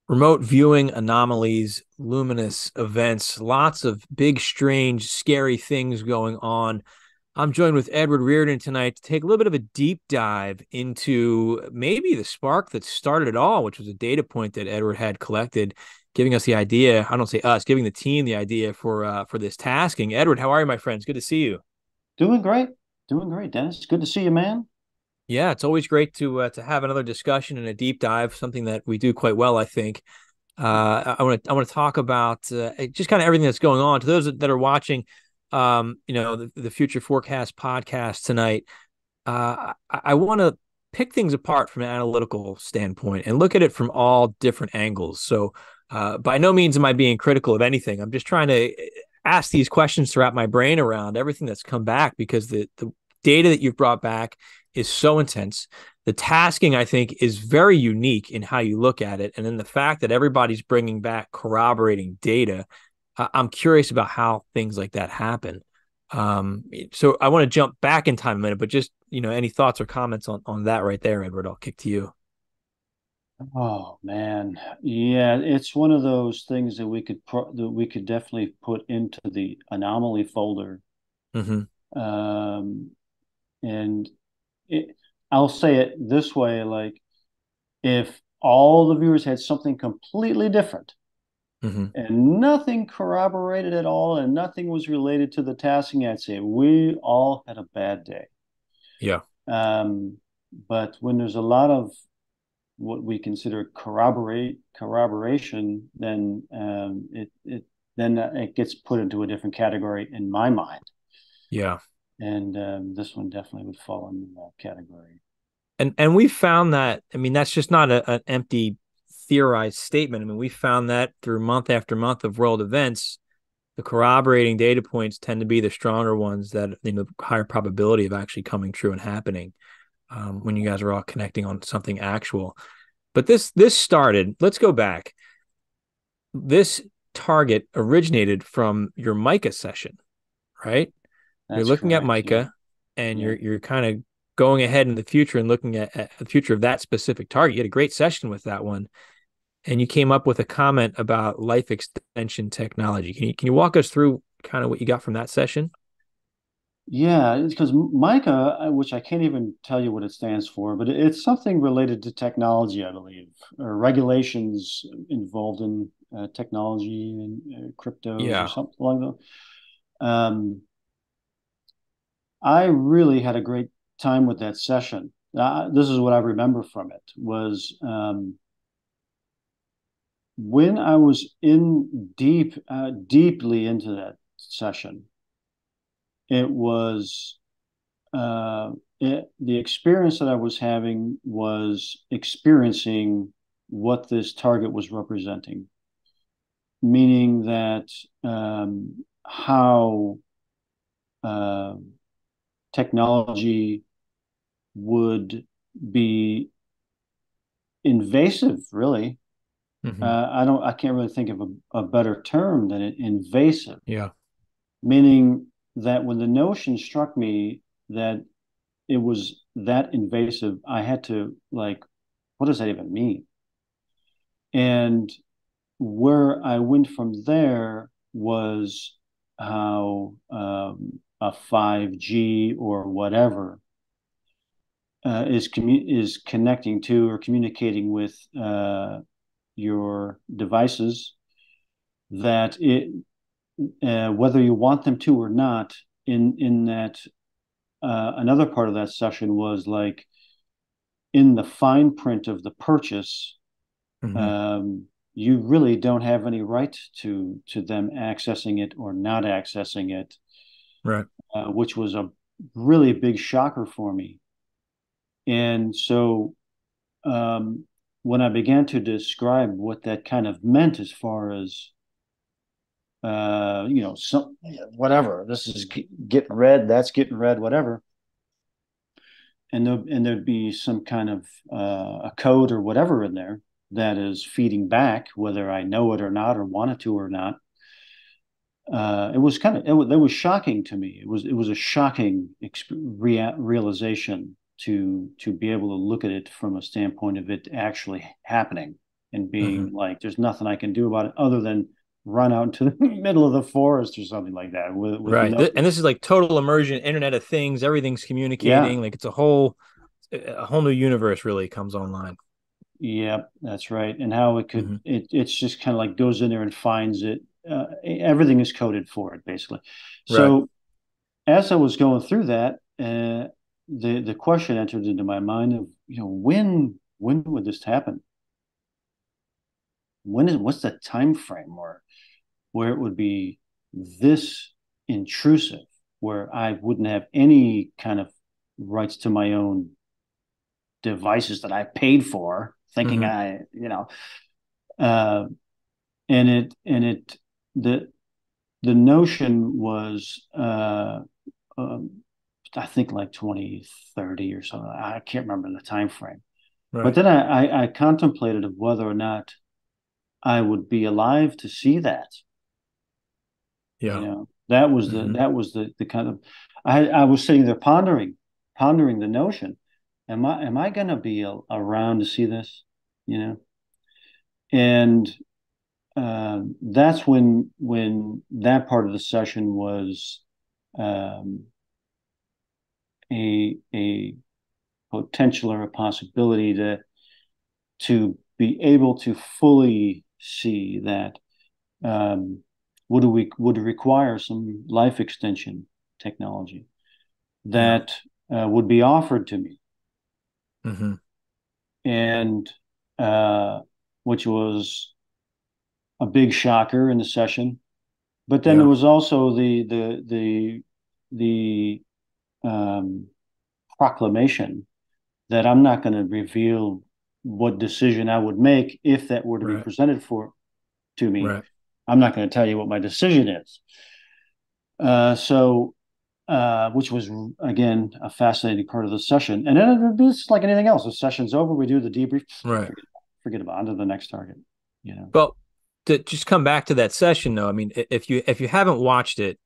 Remote viewing anomalies, luminous events, lots of big, strange, scary things going on. I'm joined with Edward Riordan tonight to take a little bit of a deep dive into maybe the spark that started it all, which was a data point that Edward had collected, giving us the idea. I don't say us, giving the team the idea for this tasking. Edward, how are you, my friends? Good to see you. Doing great. Doing great, Dennis. Good to see you, man. Yeah, it's always great to have another discussion and a deep dive, something that we do quite well, I think. I want to talk about just kind of everything that's going on. To those that are watching, the Future Forecast podcast tonight, I want to pick things apart from an analytical standpoint and look at it from all different angles. So, by no means am I being critical of anything. I'm just trying to ask these questions to wrap my brain around everything that's come back because the data that you've brought back is so intense. The tasking, I think, is very unique in how you look at it. And then the fact that everybody's bringing back corroborating data, I'm curious about how things like that happen. So I want to jump back in time a minute, but just, any thoughts or comments on that right there, Edward, I'll kick to you. Oh man, yeah, it's one of those things that we could definitely put into the anomaly folder. Mm-hmm. Um, and it, I'll say it this way, like if all the viewers had something completely different Mm-hmm. and nothing corroborated at all and nothing was related to the tasking, I'd say we all had a bad day. Yeah. Um, but when there's a lot of what we consider corroboration, then it gets put into a different category in my mind, Yeah. and this one definitely would fall in that category. And we found that, I mean, that's just not an empty theorized statement. I mean, we found that through month after month of world events, the corroborating data points tend to be the stronger ones that, higher probability of actually coming true and happening when you guys are all connecting on something actual. But this started, let's go back. This target originated from your Mica session, right? You're That's looking at correct. Yeah, Mica and yeah, you're kind of going ahead in the future and looking at the future of that specific target. You had a great session with that one. And you came up with a comment about life extension technology. Can you walk us through kind of what you got from that session? yeah. It's because MICA, which I can't even tell you what it stands for, but it's something related to technology, I believe, or regulations involved in technology and cryptos or Yeah. something along those. Um, I really had a great time with that session. This is what I remember from it was when I was deeply into that session. It was the experience that I was having was experiencing what this target was representing, meaning that how uh, technology would be invasive, really. Hmm. I can't really think of a better term than invasive, Yeah. meaning that when the notion struck me that it was that invasive, I had to like, what does that even mean? And where I went from there was how a 5G or whatever is connecting to or communicating with your devices, that it whether you want them to or not, in that another part of that session was like in the fine print of the purchase, Hmm. um, you really don't have any right to them accessing it or not accessing it, Right. which was a really big shocker for me. And so when I began to describe what that kind of meant, as far as some whatever, this is getting read, that's getting read, whatever, and there'd be some kind of a code or whatever in there that is feeding back, whether I know it or not, or want it to or not. It was kind of it was shocking to me. It was a shocking realization to be able to look at it from a standpoint of it actually happening and being like, there's nothing I can do about it other than run out into the middle of the forest or something like that. Right. And this is like total immersion, Internet of Things, everything's Yeah. communicating. Like it's a whole new universe really comes online. Yeah, that's right. And how it could, Mm-hmm. it's just kind of like goes in there and finds it. Everything is coded for it, basically. Right. So as I was going through that, the question entered into my mind of, when would this happen? What's the time frame where it would be this intrusive, where I wouldn't have any kind of rights to my own devices that I paid for, thinking Mm-hmm. uh, and the the notion was, um, I think like 2030 or something. I can't remember the time frame. But Right. then I contemplated of whether or not I would be alive to see that. Yeah. Mm-hmm. That was the kind of, I was sitting there pondering the notion. Am I going to be around to see this? You know, and that's when that part of the session was, um, a potential or a possibility to be able to fully see that, um, would require some life extension technology Yeah. that would be offered to me, Mm-hmm. and uh, which was a big shocker in the session. But then there Yeah. was also the um, proclamation that I'm not going to reveal what decision I would make if that were to be Right. presented to me. Right. I'm not going to tell you what my decision is. So, which was again a fascinating part of the session. And then it's like anything else. The session's over. We do the debrief. Right. Forget about it. On to the next target. Well, to just come back to that session though, I mean, if you haven't watched it,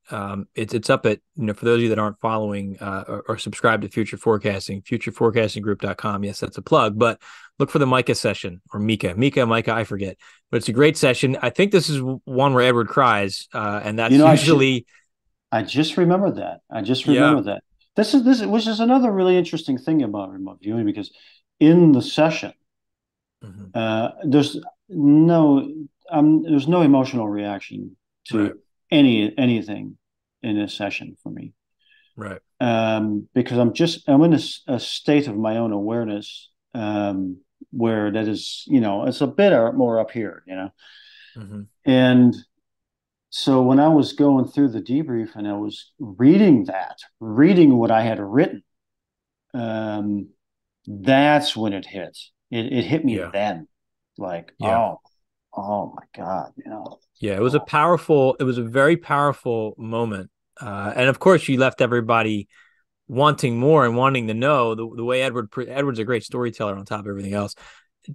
it's up at, for those of you that aren't following or subscribed to futureforecastinggroup.com. Yes, that's a plug, but look for the Micah session, or Micah, I forget, but it's a great session. I think this is one where Edward cries, and You that's know, usually, I just remembered that. I just yeah. remembered that. Which is another really interesting thing about remote viewing, because in the session, Mhm. there's there's no emotional reaction Right. to anything in a session for me, Right. because I'm in a state of my own awareness, where that is, it's a bit more up here, Hmm. and so when I was going through the debrief and I was reading what I had written, um, that's when it hit. It hit me Yeah. then, like, Yeah. oh my God, Yeah, it was a very powerful moment. And of course, you left everybody wanting more and wanting to know the way Edward's a great storyteller on top of everything else,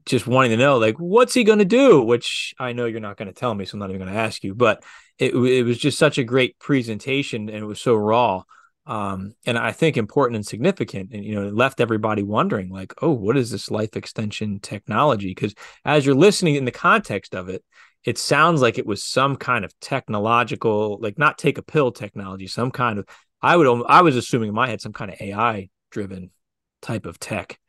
just wanting to know, like, what's he going to do? Which I know you're not going to tell me, so I'm not even going to ask you, but it was just such a great presentation and it was so raw. And I think important and significant, and it left everybody wondering, like, oh, what is this life extension technology? Because as you're listening in the context of it, it sounds like it was some kind of technological, like not take a pill technology, some kind of, I was assuming in my head some kind of AI driven type of tech.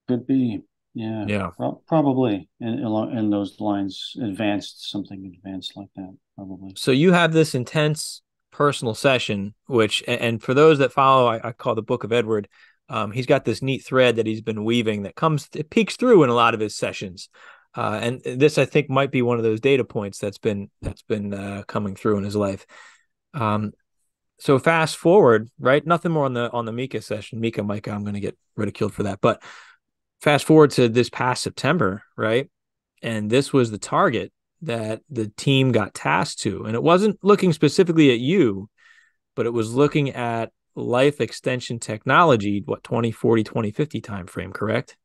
Could be, yeah, Yeah. probably in those lines, something advanced like that, probably. So you have this intense personal session, which, and for those that follow, I call the Book of Edward. He's got this neat thread that he's been weaving it peeks through in a lot of his sessions. And this, I think, might be one of those data points that's been coming through in his life. Um, so fast forward, right? Nothing more on the Mika session. Micah, I'm going to get ridiculed for that. But fast forward to this past September, right? And this was the target that the team got tasked to. And it wasn't looking specifically at you, but it was looking at life extension technology, what, 2040, 2050 timeframe, correct?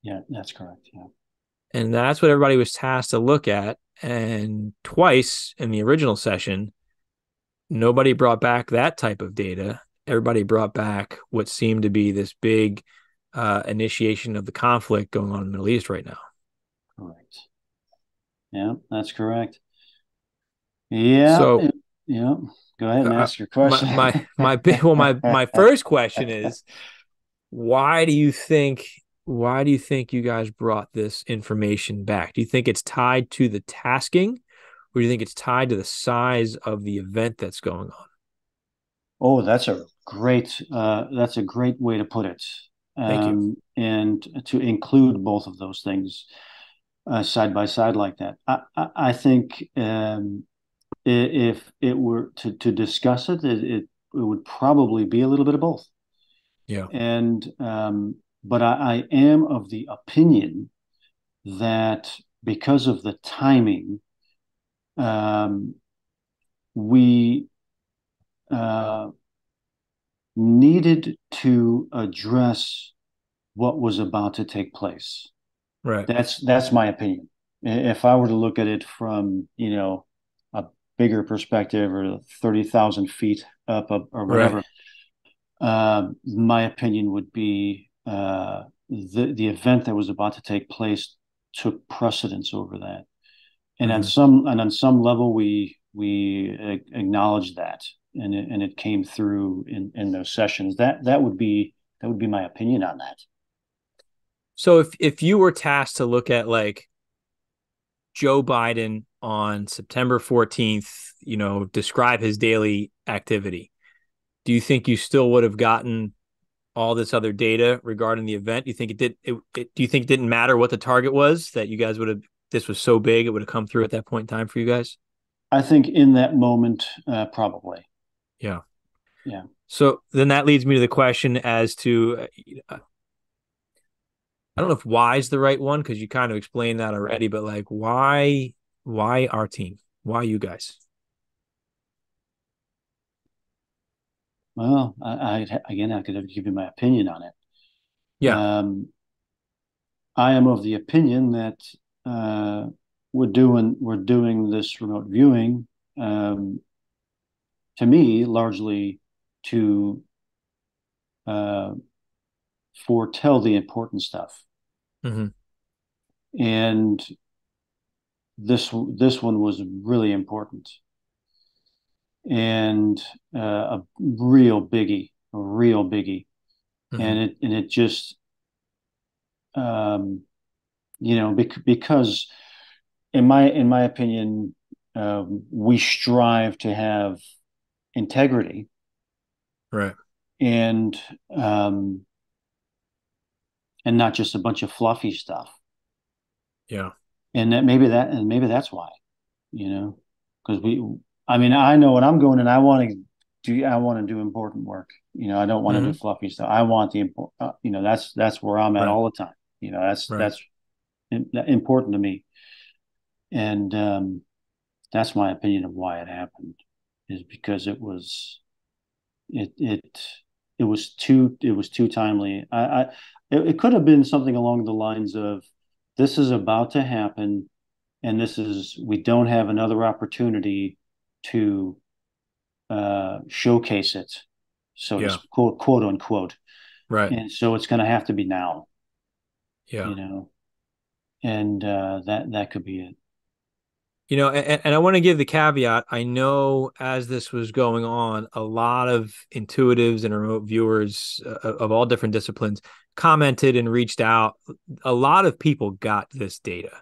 Yeah, that's correct. Yeah. And that's what everybody was tasked to look at. And twice in the original session, nobody brought back that type of data. Everybody brought back what seemed to be this big initiation of the conflict going on in the Middle East right now. Correct. Yeah, that's correct. Yeah, So yeah. Go ahead and uh, ask your question. my big well my first question is why do you think you guys brought this information back? Do you think it's tied to the tasking, or do you think it's tied to the size of the event that's going on? Oh, that's a great way to put it. Thank you. And to include both of those things side by side like that. I think if it were to discuss it would probably be a little bit of both. Yeah. And but I am of the opinion that because of the timing, um, we uh, needed to address what was about to take place. Right. That's my opinion. If I were to look at it from, a bigger perspective or 30,000 feet up or Right. whatever, my opinion would be the event that was about to take place took precedence over that. And Mm-hmm. on some level, we acknowledged that, and it came through in those sessions. That would be my opinion on that. So if you were tasked to look at like Joe Biden on September 14th, describe his daily activity, do you think you still would have gotten all this other data regarding the event? Do you think do you think it didn't matter what the target was, that you guys would have, this was so big, it would have come through at that point in time for you guys? I think in that moment, probably, Yeah. yeah. So then that leads me to the question as to, I don't know if why is the right one because you kind of explained that already, but like why our team? Why you guys? Well, again, I could give you my opinion on it. Yeah. I am of the opinion that uh, we're doing this remote viewing, um, to me largely to uh, foretell the important stuff, Mm-hmm. and this one was really important and a real biggie, Mm-hmm. and it just um, because in my opinion, we strive to have integrity Right. and um, and not just a bunch of fluffy stuff. Yeah. And maybe that's why, because I mean, I know what I'm going and I want to do important work. I don't want to do Mm-hmm. fluffy stuff. I want the important, that's where I'm at Right. all the time. That's Right. that's important to me. And that's my opinion of why it happened, is because it it it was too timely. It could have been something along the lines of, this is about to happen, and we don't have another opportunity to showcase it, so to Yeah. quote unquote, Right. and so it's going to have to be now, Yeah. you know, and that could be it. And I want to give the caveat. I know as this was going on, a lot of intuitives and remote viewers of all different disciplines commented and reached out. A lot of people got this data,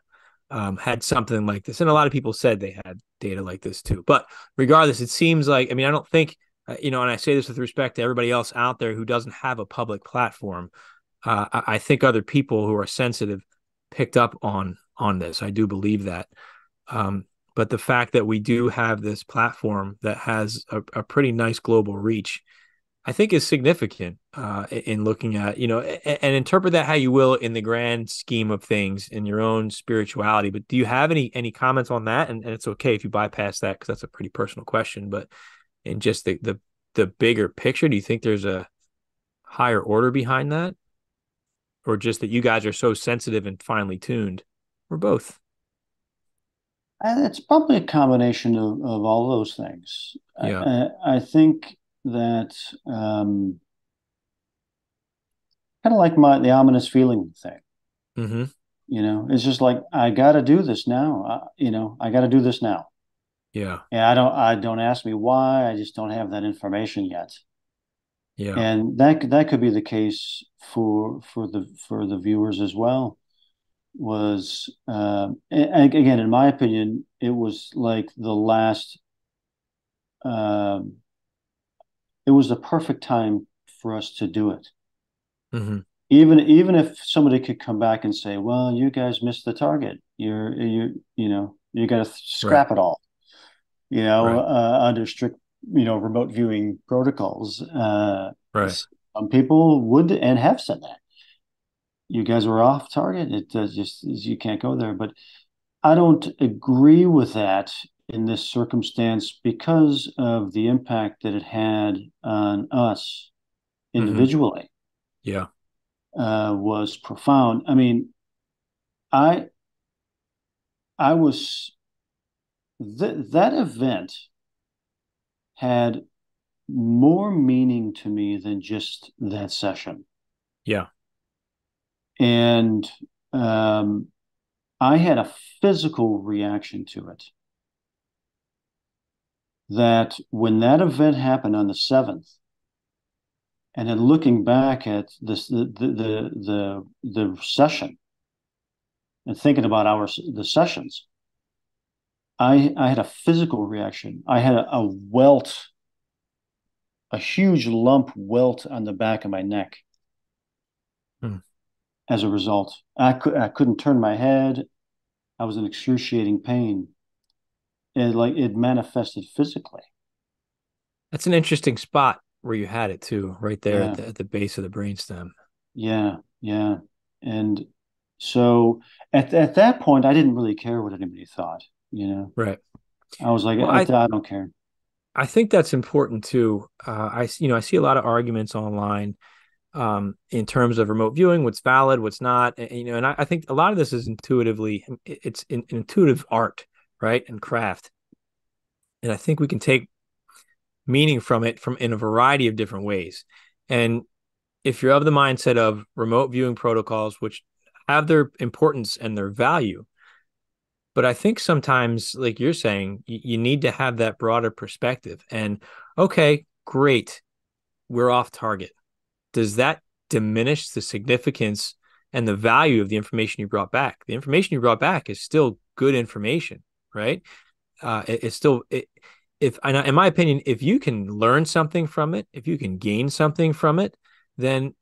had something like this. And a lot of people said they had data like this too. But regardless, it seems like, I mean, I don't think, and I say this with respect to everybody else out there who doesn't have a public platform. I think other people who are sensitive picked up on this. I do believe that. Um, but the fact that we do have this platform that has a pretty nice global reach, I think is significant in looking at, and interpret that how you will in the grand scheme of things in your own spirituality. But do you have any comments on that? And it's okay if you bypass that because that's a pretty personal question. But in just the bigger picture, do you think there's a higher order behind that, or just that you guys are so sensitive and finely tuned, or both? And it's probably a combination of all those things. Yeah. I think that kind of like the ominous feeling thing. Mm-hmm. It's just like, I got to do this now. I got to do this now. Yeah. And I don't ask me why. I just don't have that information yet. Yeah. And that could be the case for the viewers as well. Was again, in my opinion, it was like the last. Um, it was the perfect time for us to do it. Hmm. Even if somebody could come back and say, "Well, you guys missed the target. You got to Right. scrap it all." Right. Under strict remote viewing protocols. Right. Some people would and have said that you guys were off target. It does just you can't go there. But I don't agree with that in this circumstance because of the impact that it had on us Hmm. individually. Yeah. Was profound. I mean, I I was that event had more meaning to me than just that session, Yeah. and um, I had a physical reaction to it. That when that event happened on the 7th, and then looking back at this the session and thinking about the sessions, I had a physical reaction. I had a welt, a huge lump welt on the back of my neck Mm. as a result. I couldn't turn my head. I was in excruciating pain. It manifested physically. That's an interesting spot where you had it too, right there at Yeah, the base of the brainstem. yeah, yeah. And so at that point, I didn't really care what anybody thought. You know, Right. I was like, Well, I don't care. I think that's important too. I see a lot of arguments online in terms of remote viewing, what's valid, what's not, and I think a lot of this is intuitively, it's intuitive art, right, and craft, and I think we can take meaning from it from in a variety of different ways. And if you're of the mindset of remote viewing protocols, which have their importance and their value, but I think sometimes, like you're saying, you need to have that broader perspective. And okay, great, we're off target. Does that diminish the significance and the value of the information you brought back? The information you brought back is still good information, right? It's still if in my opinion, if you can learn something from it, if you can gain something from it, then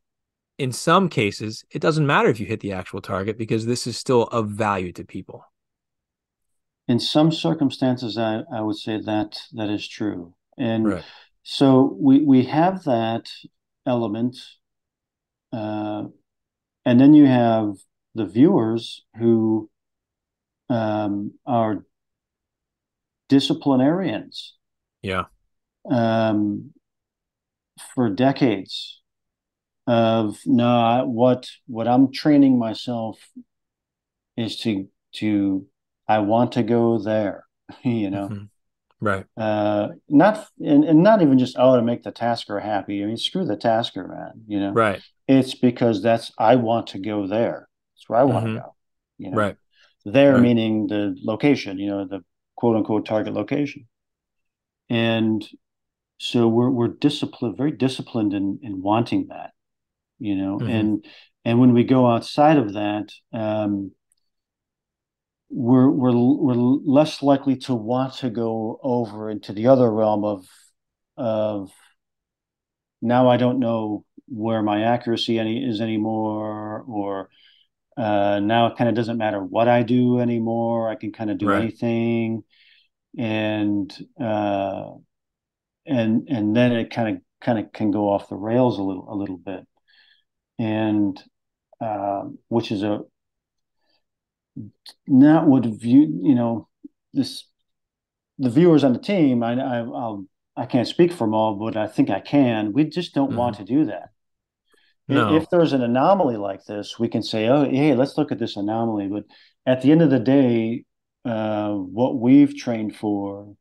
in some cases it doesn't matter if you hit the actual target because this is still of value to people. In some circumstances, I would say that is true. And Right. so we have that element, uh, and then you have the viewers who are disciplinarians Yeah. um, for decades of no, what I'm training myself is to I want to go there, you know. Hmm. Right. Not and not even just to make the tasker happy. I mean, screw the tasker, man. Right. It's because that's I want to go there. That's where I want to Hmm. go. You know, Right. there Right. meaning the location, the quote unquote target location. And so we're disciplined, very disciplined in wanting that, Hmm. and when we go outside of that, we're less likely to want to go over into the other realm of now I don't know where my accuracy is anymore, or now it kind of doesn't matter what I do anymore. I can kind of do Right. anything, and and then it kind of can go off the rails a little bit, and which is a not what this the viewers on the team. I can't speak for them all, but I think I can. We just don't Hmm. want to do that. If No. there's an anomaly like this, we can say, "Oh, hey, let's look at this anomaly." But at the end of the day, what we've trained for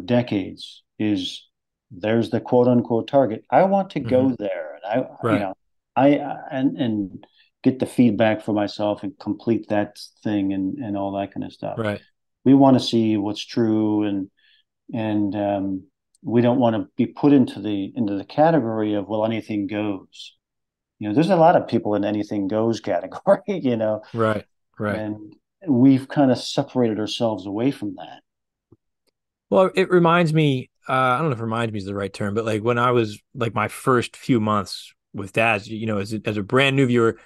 decades is there's the quote unquote target. I want to Hmm. go there, and I, Right. I and get the feedback for myself and complete that thing and all that kind of stuff. Right. We want to see what's true, and we don't want to be put into the category of, well, anything goes. There's a lot of people in anything goes category, Right. Right. and we've kind of separated ourselves away from that. Well, it reminds me, I don't know if reminds me is the right term, but like when I was like my first few months with Daz, as a brand new viewer,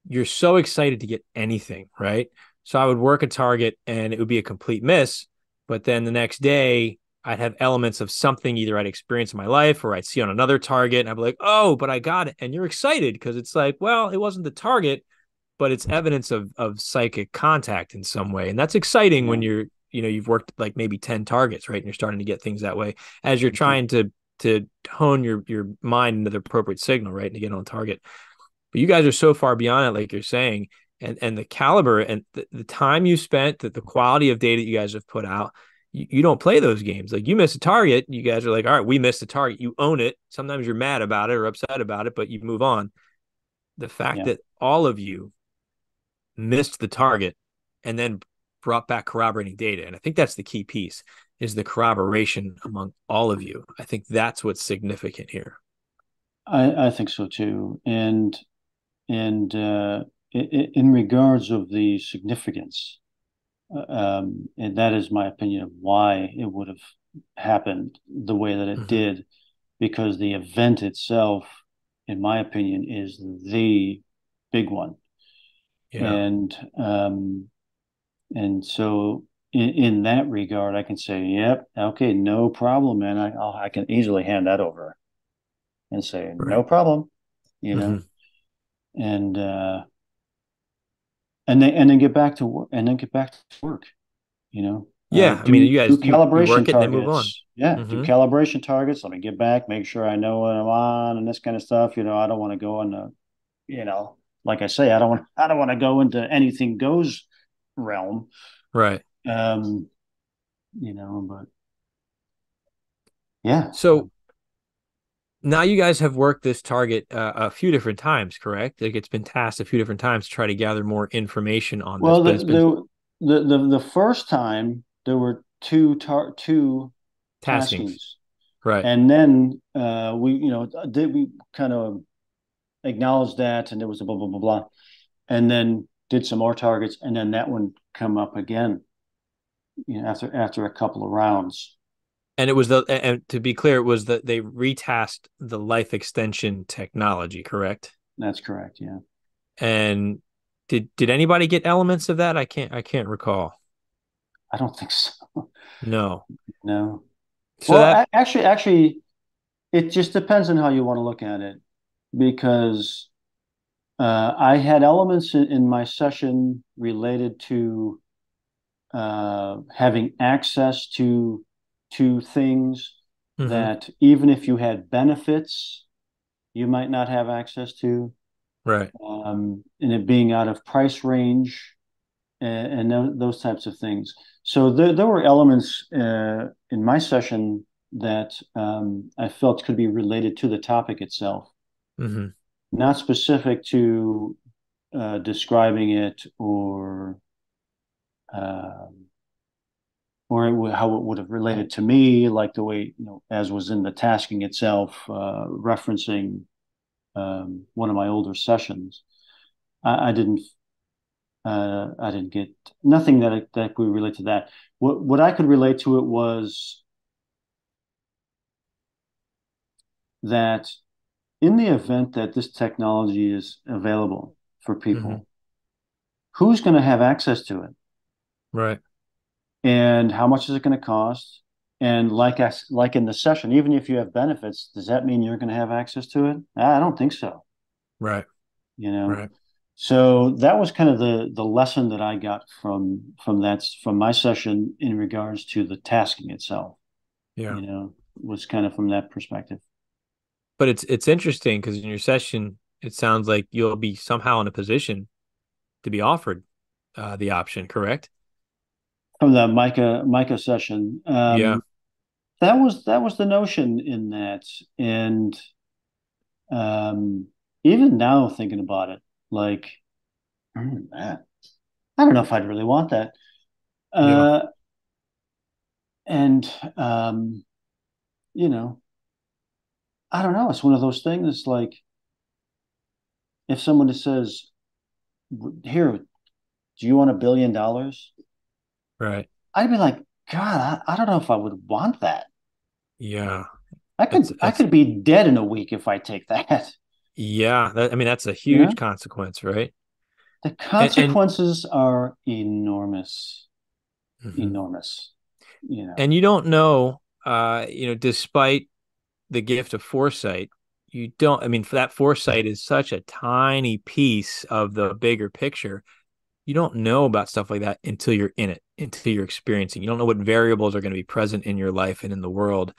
you're so excited to get anything, right? So I would work a target and it would be a complete miss, but then the next day I'd have elements of something either I'd experienced in my life or I'd see on another target, and I'd be like, oh, but I got it. And you're excited because it's like, well, it wasn't the target, but it's evidence of psychic contact in some way. And that's exciting when you've worked like maybe 10 targets, right? And you're starting to get things that way as you're trying to hone your mind into the appropriate signal, right? And to get on target. But you guys are so far beyond it, like you're saying, and the caliber and the time you spent, the quality of data you guys have put out, you don't play those games. Like you miss a target, you guys are like, all right, we missed a target. You own it. Sometimes you're mad about it or upset about it, but you move on. The fact that all of you missed the target and then brought back corroborating data. And I think that's the key piece, is the corroboration among all of you. I think that's what's significant here. I think so too. And in regards of the significance, and that is my opinion of why it would have happened the way that it did, because the event itself, in my opinion, is the big one. Yeah. And so in that regard, I can say, yep, okay, no problem, man. I can easily hand that over and say, no problem, and then get back to work, Yeah. I mean, do you guys, you calibration work it and then move on. targets. Yeah, do calibration targets. Let me get back, make sure I know what I'm on and this kind of stuff. I don't want to go into, like I say, I don't want to go into anything goes realm. Right. But yeah. So now you guys have worked this target a few different times, correct? Like it's been tasked a few different times to try to gather more information on this. Well, But it's been the first time there were two taskings, taskings, right? and then we kind of acknowledged that, and there was a blah blah blah blah, and then did some more targets, and then that one come up again, after a couple of rounds. And and to be clear, it was that they retasked the life extension technology, correct? That's correct. Yeah. And did anybody get elements of that? I can't recall. I don't think so. No. No. So Well, actually, it just depends on how you want to look at it, because I had elements in my session related to having access to things that even if you had benefits, you might not have access to, right. And it being out of price range, and those types of things. So there were elements in my session that I felt could be related to the topic itself, not specific to describing it or how it would have related to me, like the way, as was in the tasking itself, referencing one of my older sessions. I didn't get nothing that could relate to that. What I could relate to it was that in the event that this technology is available for people, who's going to have access to it? Right. And how much is it going to cost? And like in the session, even if you have benefits, does that mean you're going to have access to it? I don't think so. Right. Right. So that was kind of the lesson that I got from my session in regards to the tasking itself. Yeah. Was kind of from that perspective. But it's interesting because in your session, it sounds like you'll be somehow in a position to be offered the option, correct? From the Micah session, Yeah. that was the notion in that, and even now thinking about it, like That. I don't know if I'd really want that. Yeah. Uh, and you know, I don't know. It's one of those things. Like if someone says, "Here, do you want $1 billion?" Right. I'd be like, God, I don't know if I would want that. Yeah. I That's could I that's could be dead in a week if I take that. yeah. I mean, that's a You huge know, consequence, right? the And consequences are enormous, mhm. enormous. You know, And you don't know, despite the gift of foresight, you don't. I mean, for that foresight is such a tiny piece of the bigger picture. You don't know about stuff like that until you're in it, until you're experiencing. You don't know what variables are going to be present in your life and in the world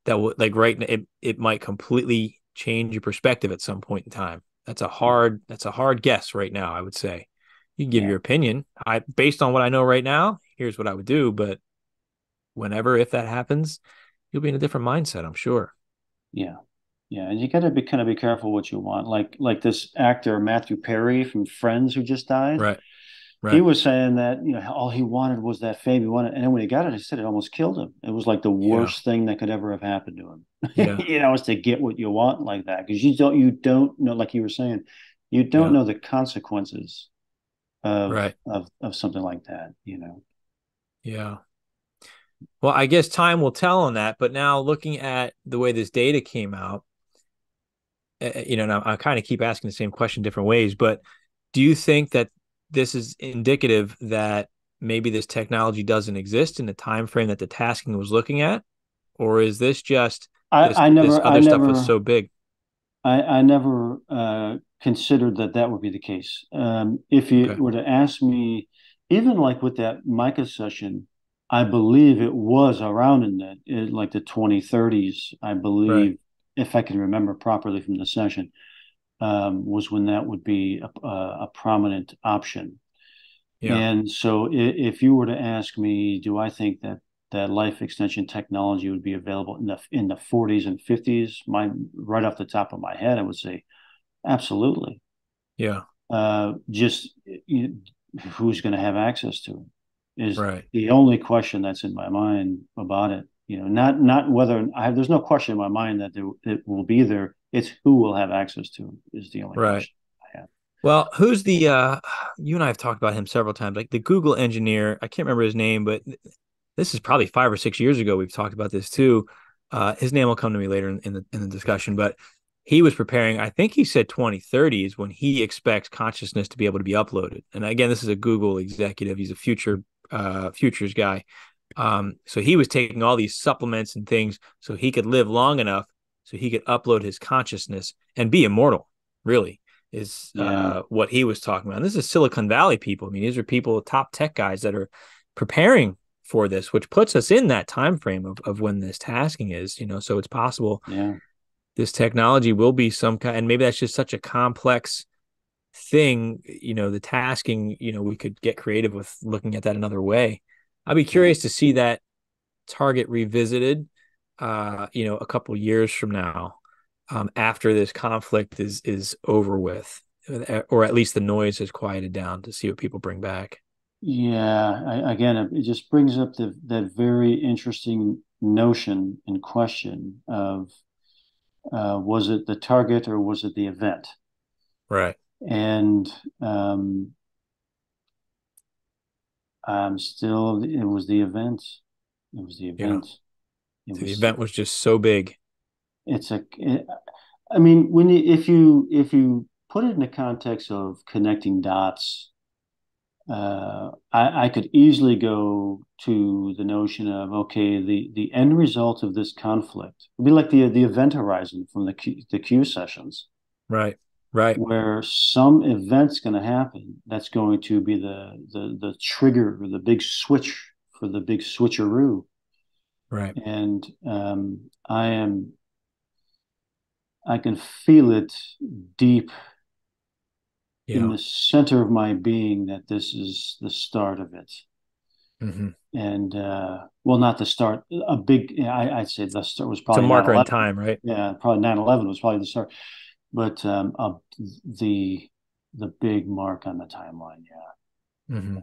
that will, like, right now, it might completely change your perspective at some point in time. yeah, That's a hard guess right now, I would say. You can give yeah, your opinion. Based on what I know right now, here's what I would do, but whenever, if that happens, you'll be in a different mindset, I'm sure. yeah, yeah. And you got to be kind of be careful what you want. Like this actor Matthew Perry from Friends who just died. Right. He Right. was saying that all he wanted was that fame. He wanted, and then when he got it, he said it almost killed him. It was like the Yeah. worst thing that could ever have happened to him. Yeah. Is to get what you want like that because you don't know, like you were saying, you don't Yeah. know the consequences of Right. something like that. You know. Yeah. Well, I guess time will tell on that. But now looking at the way this data came out, and I kind of keep asking the same question different ways, but do you think that this is indicative that maybe this technology doesn't exist in the time frame that the tasking was looking at? Or is this just I this never I other stuff was never so big? I never considered that that would be the case. If you Okay. were to ask me, even like with that Micah session, I believe it was around like the 2030s. I Right. believe, if I can remember properly from the session, was when that would be a prominent option. Yeah. And so, if you were to ask me, do I think that life extension technology would be available in the 40s and 50s? Right off the top of my head, I would say absolutely. Yeah. Just who's going to have access to it is Right. the only question that's in my mind about it. Not whether there's no question in my mind that it will be there. It's who will have access to it is the only Right. question I have. Well, who's the you and I have talked about him several times, like the Google engineer. I can't remember his name, but this is probably 5 or 6 years ago. We've talked about this too. His name will come to me later in the discussion, but he was preparing. I think he said 2030 is when he expects consciousness to be able to be uploaded. And again, this is a Google executive. He's a futures guy. So he was taking all these supplements and things so he could live long enough so he could upload his consciousness and be immortal. Really is Yeah, what he was talking about. And this is Silicon Valley people. I mean, these are people, top tech guys that are preparing for this, which puts us in that time frame of when this tasking is. So it's possible yeah, this technology will be some kind, and maybe that's just such a complex thing. The tasking. We could get creative with looking at that another way. I'd be yeah. curious to see that target revisited. A couple years from now, after this conflict is over with, or at least the noise has quieted down to see what people bring back. Yeah, again, it just brings up that very interesting notion and question of was it the target or was it the event? Right. And I'm still, it was the event. It was the Yeah. event. It So the was, event was just so big. it's a, it, I mean, if you put it in the context of connecting dots, I could easily go to the notion of okay, the end result of this conflict would be like the event horizon from the Q sessions, Right. Right. where some event's going to happen that's going to be the trigger or the big switch for the big switcheroo, Right. and I can feel it deep in Yeah. the center of my being that this is the start of it. Hmm. And well, not the start. A big, I'd say the start was It's a probably nine marker in 11. time, right? Yeah, probably 9/11 was probably the start. But the the big mark on the timeline. Yeah. Hmm.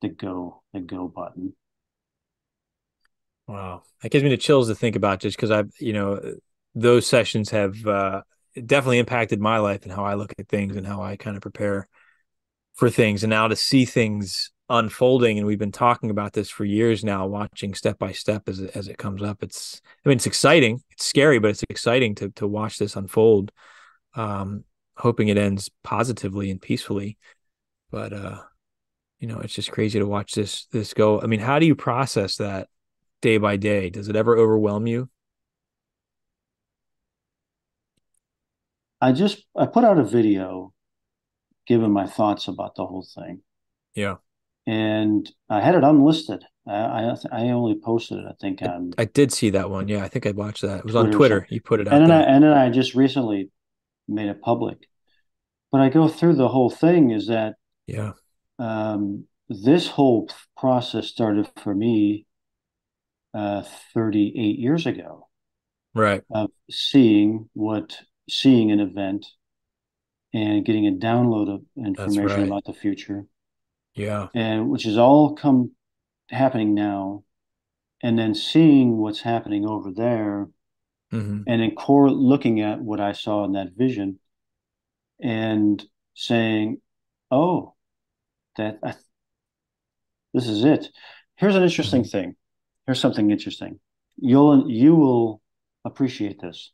The go button. Wow. That gives me the chills to think about just because those sessions have definitely impacted my life and how I look at things and how I kind of prepare for things. And now to see things unfolding, and we've been talking about this for years now, watching step by step as it comes up. It's exciting. It's scary, but it's exciting to watch this unfold. Hoping it ends positively and peacefully. But it's just crazy to watch this go. I mean, how do you process that day by day? Does it ever overwhelm you? I put out a video giving my thoughts about the whole thing, Yeah. and I had it unlisted. I only posted it, I think, on I did see that one. Yeah, I think I watched that. It was on Twitter or Twitter. something. You put it And out then I there. and then I just recently made it public. But I go through the whole thing is that Yeah. this whole process started for me 38 years ago Right. of seeing an event and getting a download of That's information right. about the future, Yeah. and which is all come happening now, and then seeing what's happening over there, Hmm. and then looking at what I saw in that vision and saying, "Oh, that this is it." Here's an interesting Hmm. thing. Here's something interesting. You will appreciate this.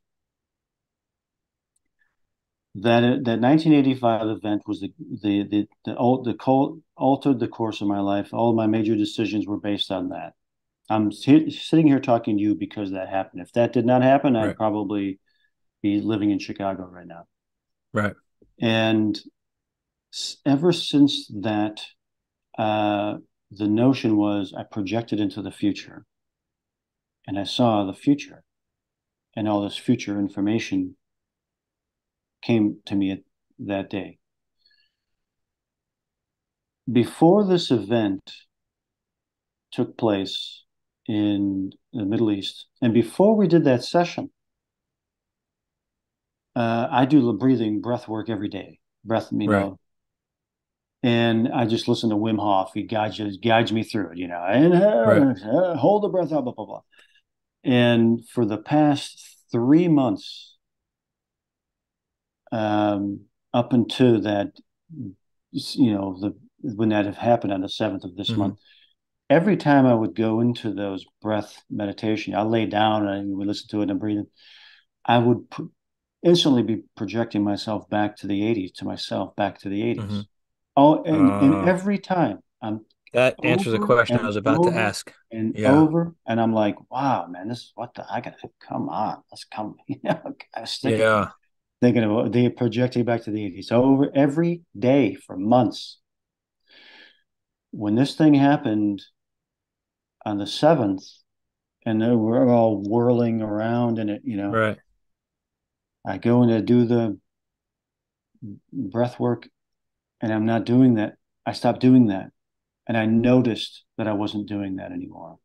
That 1985 event was altered the course of my life. All my major decisions were based on that. I'm sitting here talking to you because that happened. If that did not happen, I'd Right. probably be living in Chicago right now. Right. And ever since that, uh, the notion was I projected into the future and I saw the future, and all this future information came to me that day. Before this event took place in the Middle East, and before we did that session, I do the breathing breath work every day. Breath, Right. and I just listen to Wim Hof. He guides me through it, and Right. hold the breath out, blah, blah, blah. And for the past 3 months, up until that, when that had happened on the 7th of this Hmm. month, every time I would go into those breath meditation, I lay down and I would listen to it and I'm breathing. I would instantly be projecting myself back to the 80s, to myself back to the Hmm. 80s. Oh, and Uh, every time I'm that answers a over question I and was about to over ask. and Yeah. over, and I'm like, wow, man, this is what I gotta come on, let's come, I stick it. Yeah. Thinking about the projecting back to the 80s over every day for months. When this thing happened on the 7th, and we're all whirling around in it, Right. I go in to do the breath work and I'm not doing that. I stopped doing that. And I noticed that I wasn't doing that anymore.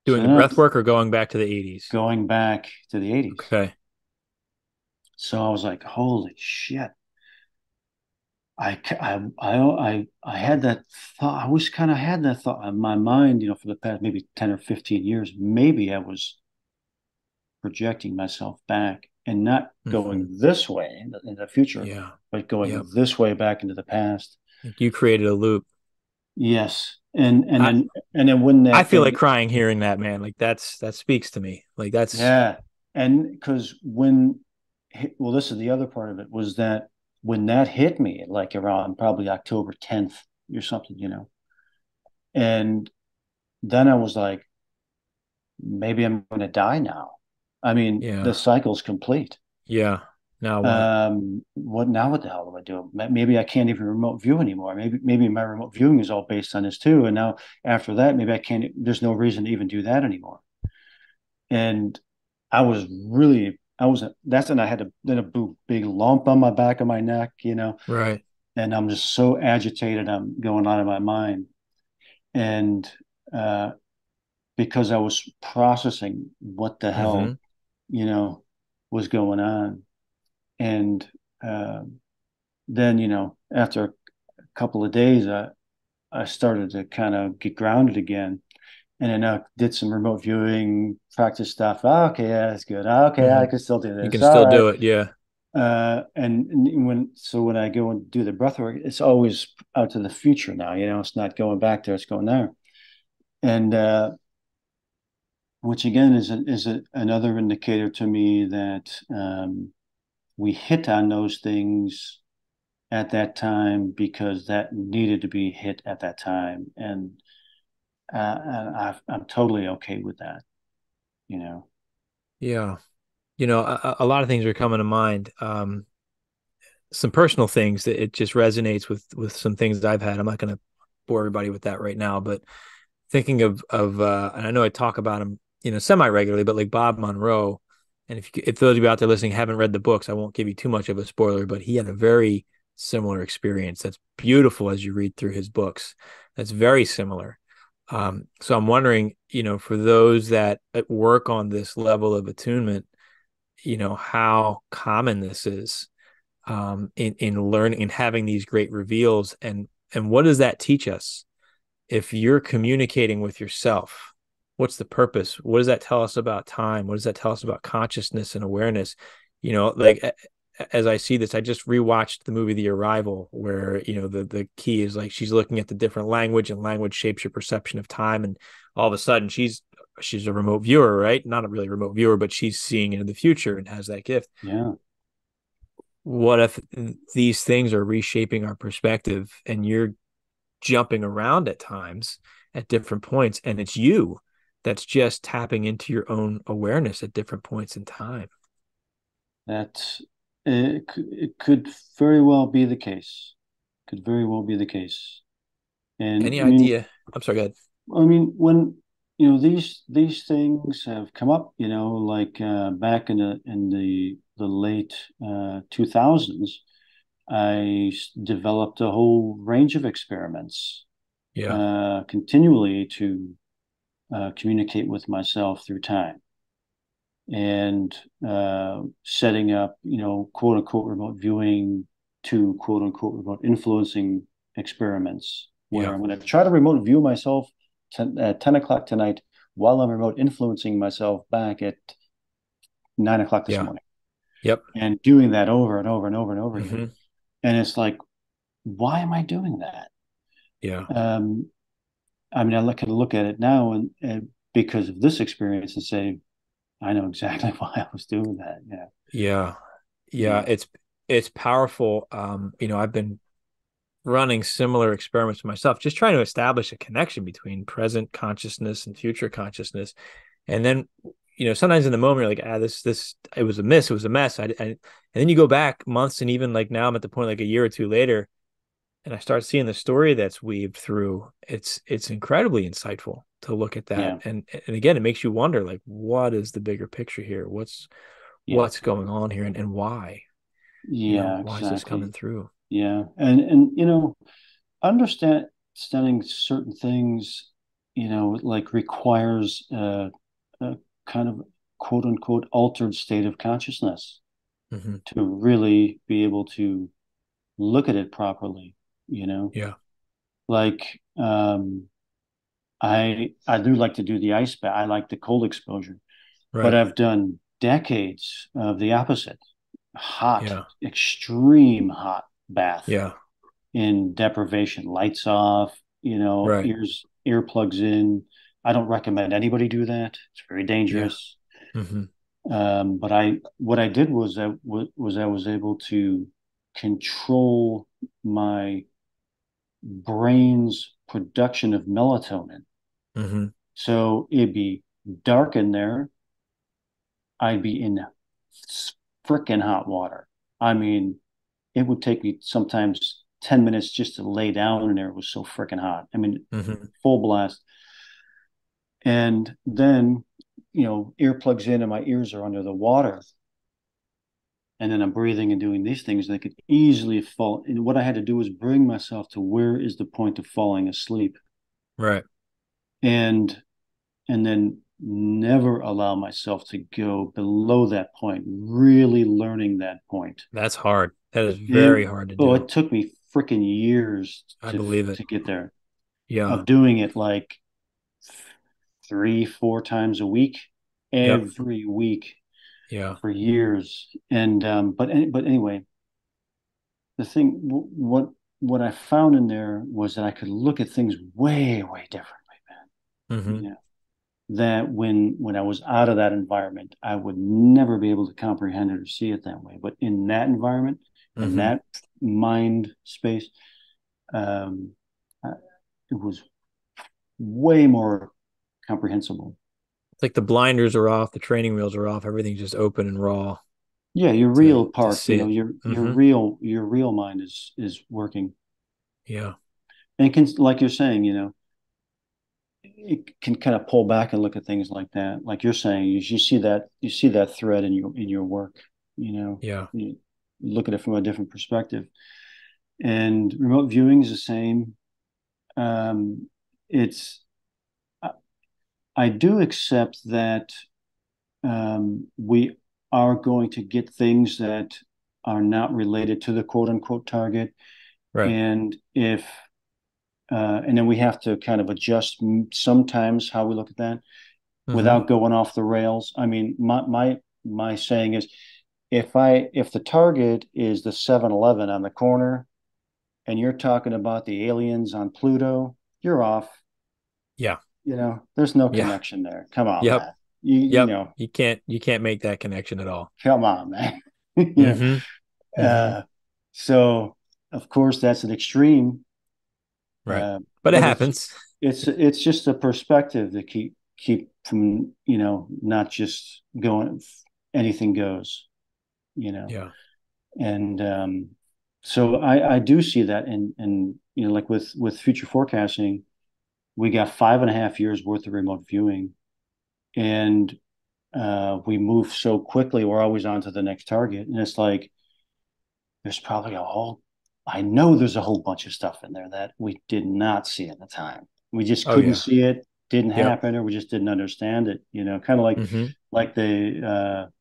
So Doing the then I'm breath work or going back to the 80s? going back to the 80s. Okay. So I was like, holy shit. I had that thought. I always kind of had that thought in my mind, for the past maybe 10 or 15 years. Maybe I was projecting myself back and not Hmm. going this way in the future, Yeah. but going Yep. this way back into the past. Like you created a loop. Yes. And I then when I that feel like thing, crying hearing that, man. Like that speaks to me. Like that's yeah. And because well, this is the other part of it, was that when that hit me, like around probably October 10th or something, and then I was like, maybe I'm going to die now. I mean, the yeah. cycle's complete. Yeah. Now what? What now? What the hell do I do? Maybe I can't even remote view anymore. Maybe my remote viewing is all based on this too. And now after that, maybe I can't. There's no reason to even do that anymore. And I was. That's when I had then a big lump on my back of my neck, Right. and I'm just so agitated. I'm going out of my mind, and uh, because I was processing what the hell, Hmm. you know, was going on, and. then, after a couple of days, I started to kind of get grounded again. And then I did some remote viewing practice stuff. Oh, okay, yeah, that's good. Oh, okay, I Hmm. can still do You this. can All still right. do it. Yeah. And when I go and do the breath work, it's always out to the future now. It's not going back there; it's going there. And which again is another indicator to me that we hit on those things at that time because that needed to be hit at that time, and I'm totally okay with that. You know. Yeah. A lot of things are coming to mind. Some personal things that it just resonates with some things that I've had. I'm not going to bore everybody with that right now, but thinking of and I know I talk about him, semi regularly, but like Bob Monroe. And if those of you out there listening haven't read the books, I won't give you too much of a spoiler, but he had a very similar experience. That's beautiful as you read through his books. That's very similar. So I'm wondering, for those that work on this level of attunement, how common this is in learning and having these great reveals, and what does that teach us? If you're communicating with yourself, what's the purpose? What does that tell us about time? What does that tell us about consciousness and awareness? Like as I see this, I just rewatched the movie The Arrival, where the key is like she's looking at the different language, and language shapes your perception of time, and all of a sudden she's a remote viewer, right? Not a really remote viewer, but she's seeing into the future and has that gift. Yeah. What if these things are reshaping our perspective, and you're jumping around at times at different points, and it's you that's just tapping into your own awareness at different points in time? That it could very well be the case. Could very well be the case. And Any idea? I'm sorry, go ahead. when these things have come up, like back in the late 2000s, I developed a whole range of experiments Yeah. continually to communicate with myself through time and setting up, quote unquote remote viewing to quote unquote remote influencing experiments where Yeah. I'm going to try to remote view myself at 10 o'clock tonight while I'm remote influencing myself back at 9 o'clock this Yeah. morning Yep. and doing that over and over and over and over again. Hmm. And it's like, why am I doing that? Yeah. Um, I can look at it now and because of this experience and say, I know exactly why I was doing that. Yeah. Yeah. Yeah. Yeah. It's powerful. I've been running similar experiments myself, just trying to establish a connection between present consciousness and future consciousness. And then, sometimes in the moment you're like, this, it was a miss, it was a mess. And then you go back months, and even like now I'm at the point like a year or two later, and I start seeing the story that's weaved through. It's incredibly insightful to look at that. Yeah. And again, it makes you wonder, like, what is the bigger picture here? Yeah. What's going on here, and why? Yeah, Why is this coming exactly. through? Yeah. And understanding certain things, like requires a kind of quote unquote altered state of consciousness Hmm. to really be able to look at it properly, you know. Yeah. Like I do like to do the ice bath. I like the cold exposure, but Right. I've done decades of the opposite, hot, Yeah. extreme hot bath Yeah. in deprivation, lights off, Right. earplugs in. I don't recommend anybody do that. It's very Yeah. dangerous. Hmm. But what I did was I was able to control my brain's production of melatonin. Hmm. So it'd be dark in there. I'd be in freaking hot water. I mean, it would take me sometimes 10 minutes just to lay down in there. It was so freaking hot. I mean, Hmm. full blast. And then, earplugs in and my ears are under the water. And then I'm breathing and doing these things. And I could easily fall. And what I had to do was bring myself to where is the point of falling asleep. Right. And and then never allow myself to go below that point, really learning that point. That's hard. That is It, very hard to oh, do. it took me freaking years I believe it. to get there, Yeah. of doing it like 3, 4 times a week, Yep. every week Yeah. for years. And but anyway, the thing what I found in there was that I could look at things way differently, man. Hmm. You know, that when I was out of that environment, I would never be able to comprehend it or see it that way. But in that environment, in Hmm. that mind space, um, it was way more comprehensible. It's like the blinders are off, the training wheels are off, everything's just open and raw Yeah, your to real part, see it. your Hmm. real mind is working, Yeah. and can, like you're saying, it can kind of pull back and look at things like that. Like you're saying, you see that thread in your work. Yeah. You look at it from a different perspective. And remote viewing is the same. It's I do accept that we are going to get things that are not related to the quote unquote target, Right. and if and then we have to kind of adjust sometimes how we look at that Hmm. without going off the rails. I mean, my saying is, if the target is the 7-Eleven on the corner and you're talking about the aliens on Pluto, you're off. Yeah. There's no Yeah. connection there. Come on, Yep. man. You Yep. know, You can't make that connection at all. come on, man. you Hmm. know, Hmm. so of course that's an extreme, Right. But it but happens. it's just a perspective to keep from not just going anything goes, you know, Yeah. and so I do see that, and like with future forecasting, we got 5.5 years worth of remote viewing, and we move so quickly. We're always on to the next target, and it's like there's probably I know there's a whole bunch of stuff in there that we did not see at the time. We just Oh couldn't yeah. see it, didn't Yep. happen, or we just didn't understand it. Kind of Hmm. like the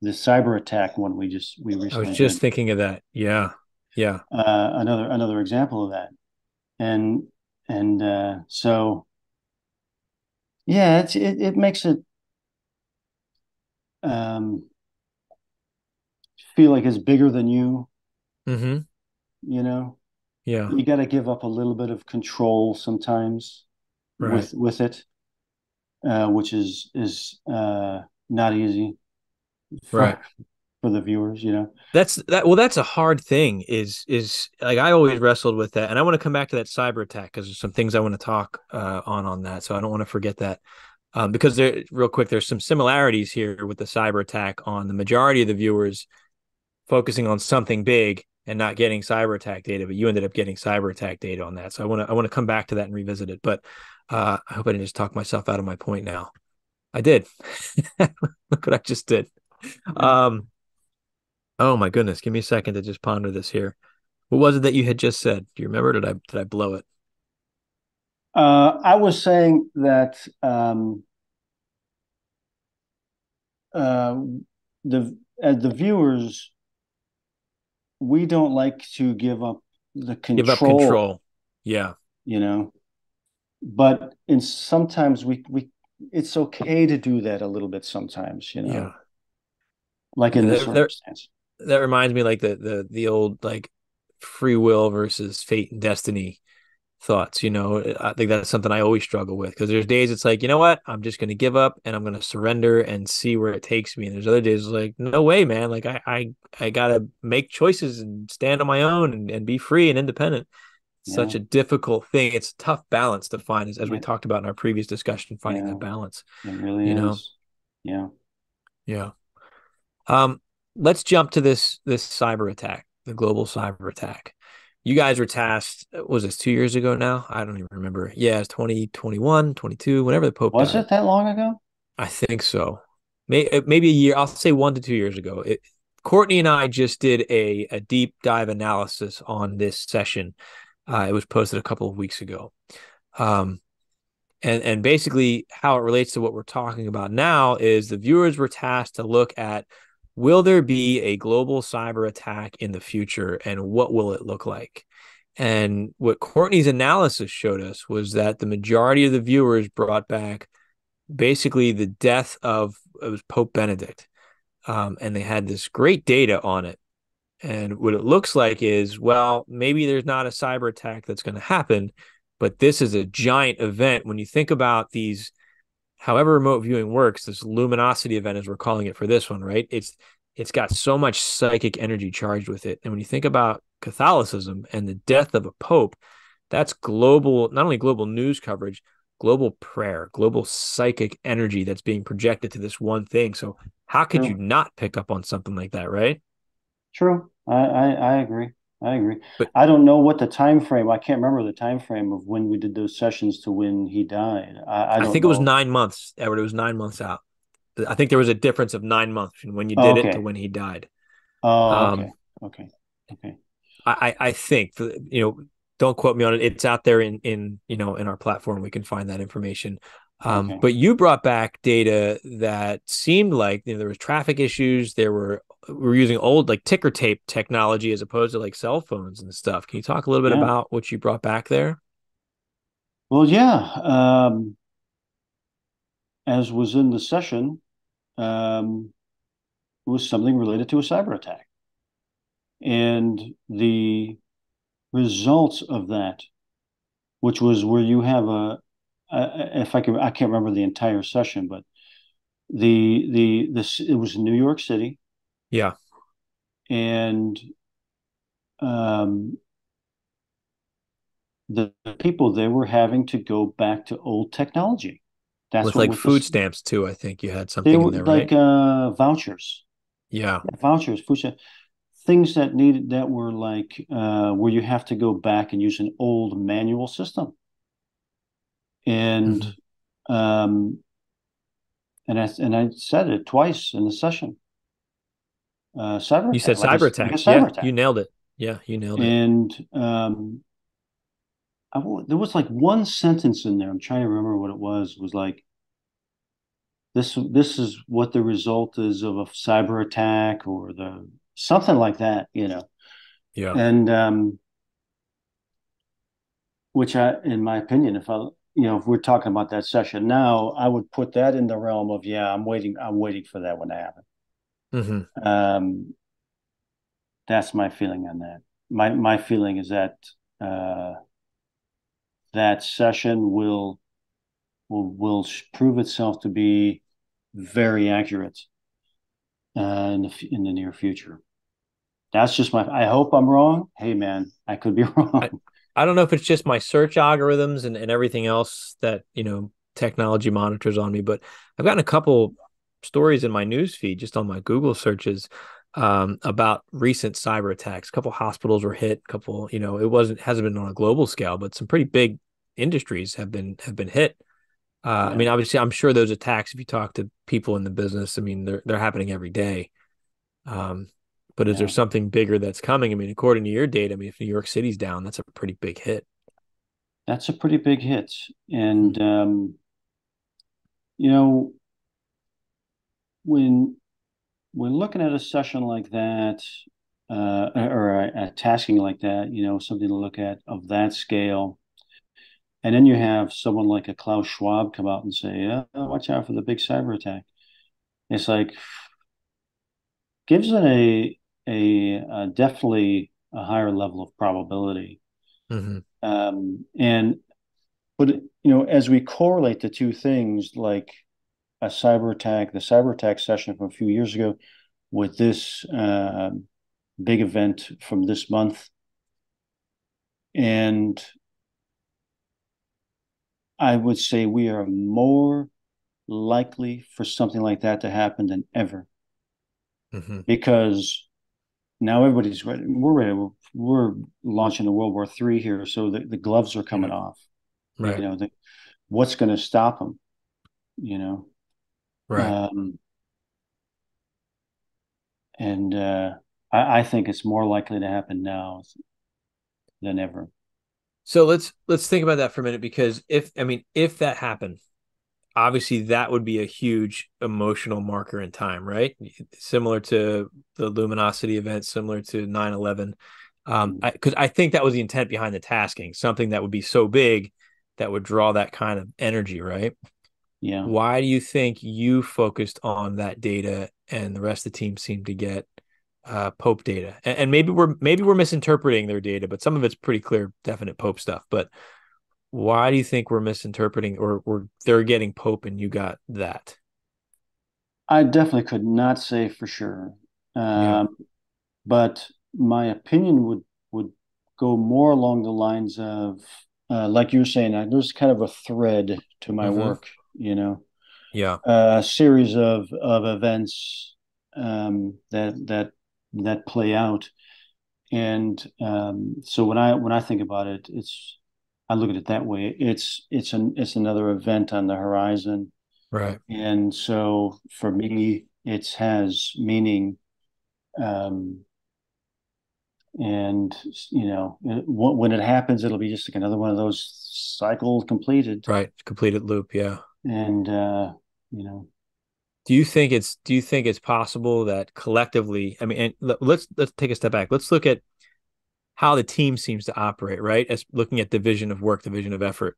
cyber attack one we I was recently just did. thinking of that. Yeah. Yeah. Another example of that, and so yeah, it makes it um, feel like it's bigger than you. Hmm. You know, Yeah. you got to give up a little bit of control sometimes Right. with it, which is not easy Right. for the viewers. Well, that's a hard thing is like I always wrestled with that. And I want to come back to that cyber attack because there's some things I want to talk on that. So I don't want to forget that. Because real quick, there's some similarities here with the cyber attack on the majority of the viewers focusing on something big and not getting cyber attack data, but you ended up getting cyber attack data on that. So I want to come back to that and revisit it. But I hope I didn't just talk myself out of my point now. I did. Look what I just did. Yeah. Um, oh my goodness, give me a second to just ponder this here. What was it that you had just said? Do you remember? Did I blow it? I was saying that uh, the as the viewers, we don't like to give up the Give up control, control. Yeah. you know. But in sometimes we it's okay to do that a little bit sometimes, Yeah. like Yeah. in this There, circumstance. that reminds me like the old like free will versus fate and destiny thoughts. I think that's something I always struggle with because there's days it's like, you know what, I'm just going to give up and I'm going to surrender and see where it takes me. And there's other days like, no way, man. Like I gotta make choices and stand on my own and be free and independent. It's Yeah, such a difficult thing. It's a tough balance to find, as we yeah, talked about in our previous discussion, finding yeah. that balance. It really You know, is. Yeah. yeah. Um, let's jump to this cyber attack, the global cyber attack. You guys were tasked, was this 2 years ago now? I don't even remember. Yeah, it's 2021, 22, whenever the Pope Was died. it that long ago? I think so. Maybe a year, I'll say 1 to 2 years ago. Courtney and I just did a deep dive analysis on this session. It was posted a couple of weeks ago. Um, And basically how it relates to what we're talking about now is the viewers were tasked to look at, will there be a global cyber attack in the future, and what will it look like? And what Courtney's analysis showed us was that the majority of the viewers brought back basically the death of, it was Pope Benedict. And they had this great data on it. And what it looks like is, well, maybe there's not a cyber attack that's going to happen, but this is a giant event. When you think about these, however remote viewing works, this luminosity event, as we're calling it for this one, right? It's got so much psychic energy charged with it. And when you think about Catholicism and the death of a pope, that's global, not only global news coverage, global prayer, global psychic energy that's being projected to this one thing. So how could you True. not pick up on something like that, right? True. I agree. I agree. But I don't know what the time frame. I can't remember the time frame of when we did those sessions to when he died. I I don't think it was know. 9 months, Edward. It was 9 months out. I think there was a difference of 9 months from when you Oh, did it to okay. when he died. Oh, Um, okay. Okay. Okay. I think, don't quote me on it. It's out there in our platform. We can find that information. Okay. But you brought back data that seemed like, there was traffic issues. We were using old like ticker tape technology as opposed to like cell phones and stuff. Can you talk a little bit Yeah. about what you brought back there? Well, yeah. As was in the session, it was something related to a cyber attack, and the results of that, which was where you have if I can, I can't remember the entire session, but this it was in New York City, Yeah, and um, the people they were having to go back to old technology. That's with what like with food this stamps too. I think you had they something in were there, like right? vouchers, Yeah. yeah, vouchers, food stamps, things that needed that were like where you have to go back and use an old manual system, and Hmm. um, and I said it twice in the session. Cyber You said attack, cyber like a attack. Yeah, cyber you attack. nailed it. Yeah, you nailed it. And there was like one sentence in there. I'm trying to remember what it was. It was like this is what the result is of a cyber attack or the something like that. Yeah. And which in my opinion, if we're talking about that session now, I would put that in the realm of, yeah, I'm waiting for that one to happen. Hmm. Um, that's my feeling on that. My feeling is that uh, that session will prove itself to be very accurate in the near future. That's just my. I hope I'm wrong. Hey, man, I could be I, wrong. I don't know if it's just my search algorithms and everything else that, technology monitors on me, but I've gotten a couple stories in my news feed just on my Google searches about recent cyber attacks. A couple hospitals were hit, a couple, hasn't been on a global scale, but some pretty big industries have been hit. I Yeah, mean, obviously, I'm sure those attacks, if you talk to people in the business, I mean, they're happening every day. Um, but is there yeah, something bigger that's coming? I mean, according to your data, I mean, if New York City's down, that's a pretty big hit. that's a pretty big hit. Hmm. And you know, when when looking at a session like that, or a tasking like that, something to look at of that scale, and then you have someone like a Klaus Schwab come out and say, "Yeah, watch out for the big cyber attack." It's like gives it a definitely a higher level of probability. Hmm. And but as we correlate the two things, like the cyber attack session from a few years ago, with this big event from this month, and I would say we are more likely for something like that to happen than ever, Hmm. because now everybody's ready. We're ready. We're launching a World War III here, so the gloves are coming Yeah. off. Right. What's going to stop them? You know, Right. um, and I think it's more likely to happen now than ever. So let's think about that for a minute, because if that happened, obviously that would be a huge emotional marker in time, right? Similar to the Luminosity event, similar to 9/11. Because I think that was the intent behind the tasking, something that would be so big that would draw that kind of energy, right? Yeah. Why do you think you focused on that data and the rest of the team seemed to get Pope data? And maybe we're misinterpreting their data, but some of it's pretty clear, definite Pope stuff. But why do you think we're misinterpreting, or they're getting Pope and you got that? I definitely could not say for sure. Yeah. Um, but my opinion would go more along the lines of like you were saying, there's kind of a thread to my Mm-hmm. work, you know, Yeah. a series of events that play out. And so when I think about it, I look at it that way. It's another event on the horizon. Right. And so for me, it has meaning. Um, and when it happens, it'll be just like another one of those cycles completed. Right. Completed loop. Yeah. And you know, Do you think it's possible that collectively, and let's take a step back. Let's look at how the team seems to operate, right? As looking at division of work, division of effort.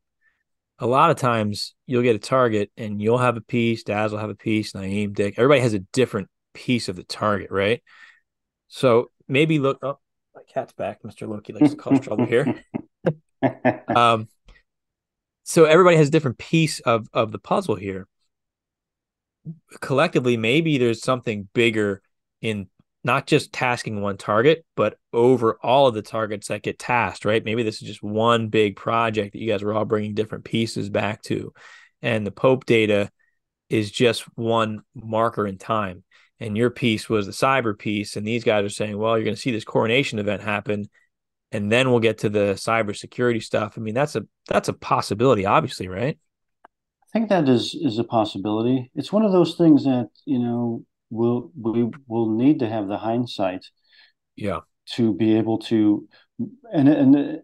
A lot of times you'll get a target and you'll have a piece, Daz will have a piece, Nyiam, Dick. Everybody has a different piece of the target, right? So maybe look. Oh, my cat's back. Mr. Loki likes to cause trouble here. Um, so everybody has a different piece of the puzzle here. Collectively, maybe there's something bigger in not just tasking one target, but over all of the targets that get tasked, right? Maybe this is just one big project that you guys are all bringing different pieces back to. And the Pope data is just one marker in time. And your piece was the cyber piece. And these guys are saying, well, you're going to see this coronation event happen. And then we'll get to the cybersecurity stuff. I mean, that's a possibility, obviously, right? I think that is a possibility. It's one of those things that, we will need to have the hindsight Yeah. to be able to, and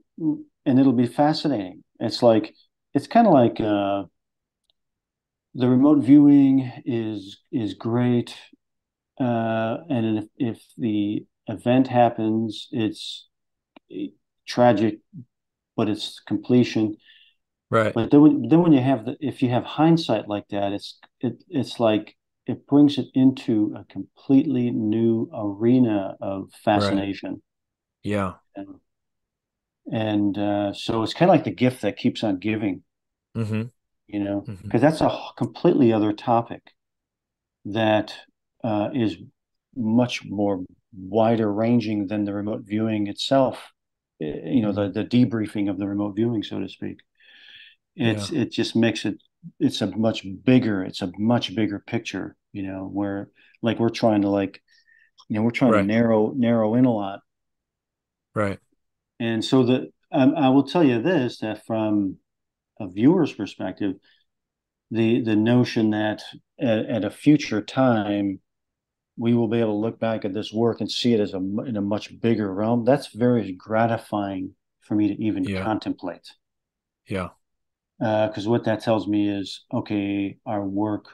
it'll be fascinating. It's kind of like the remote viewing is great, and if the event happens, it's tragic, but it's completion. Right. But then when if you have hindsight like that, it's like it brings it into a completely new arena of Right. fascination. Yeah. And so it's kind of like the gift that keeps on giving, Mm-hmm. Mm-hmm. because that's a completely other topic that is much more wider ranging than the remote viewing itself. Mm-hmm. The debriefing of the remote viewing, so to speak. Yeah. It just makes it's a much bigger picture, where like we're trying to Right. narrow in a lot. Right. And so I will tell you this, that from a viewer's perspective, the notion that at a future time we will be able to look back at this work and see it in a much bigger realm, that's very gratifying for me to even Yeah. contemplate. Yeah. Because what that tells me is, okay, our work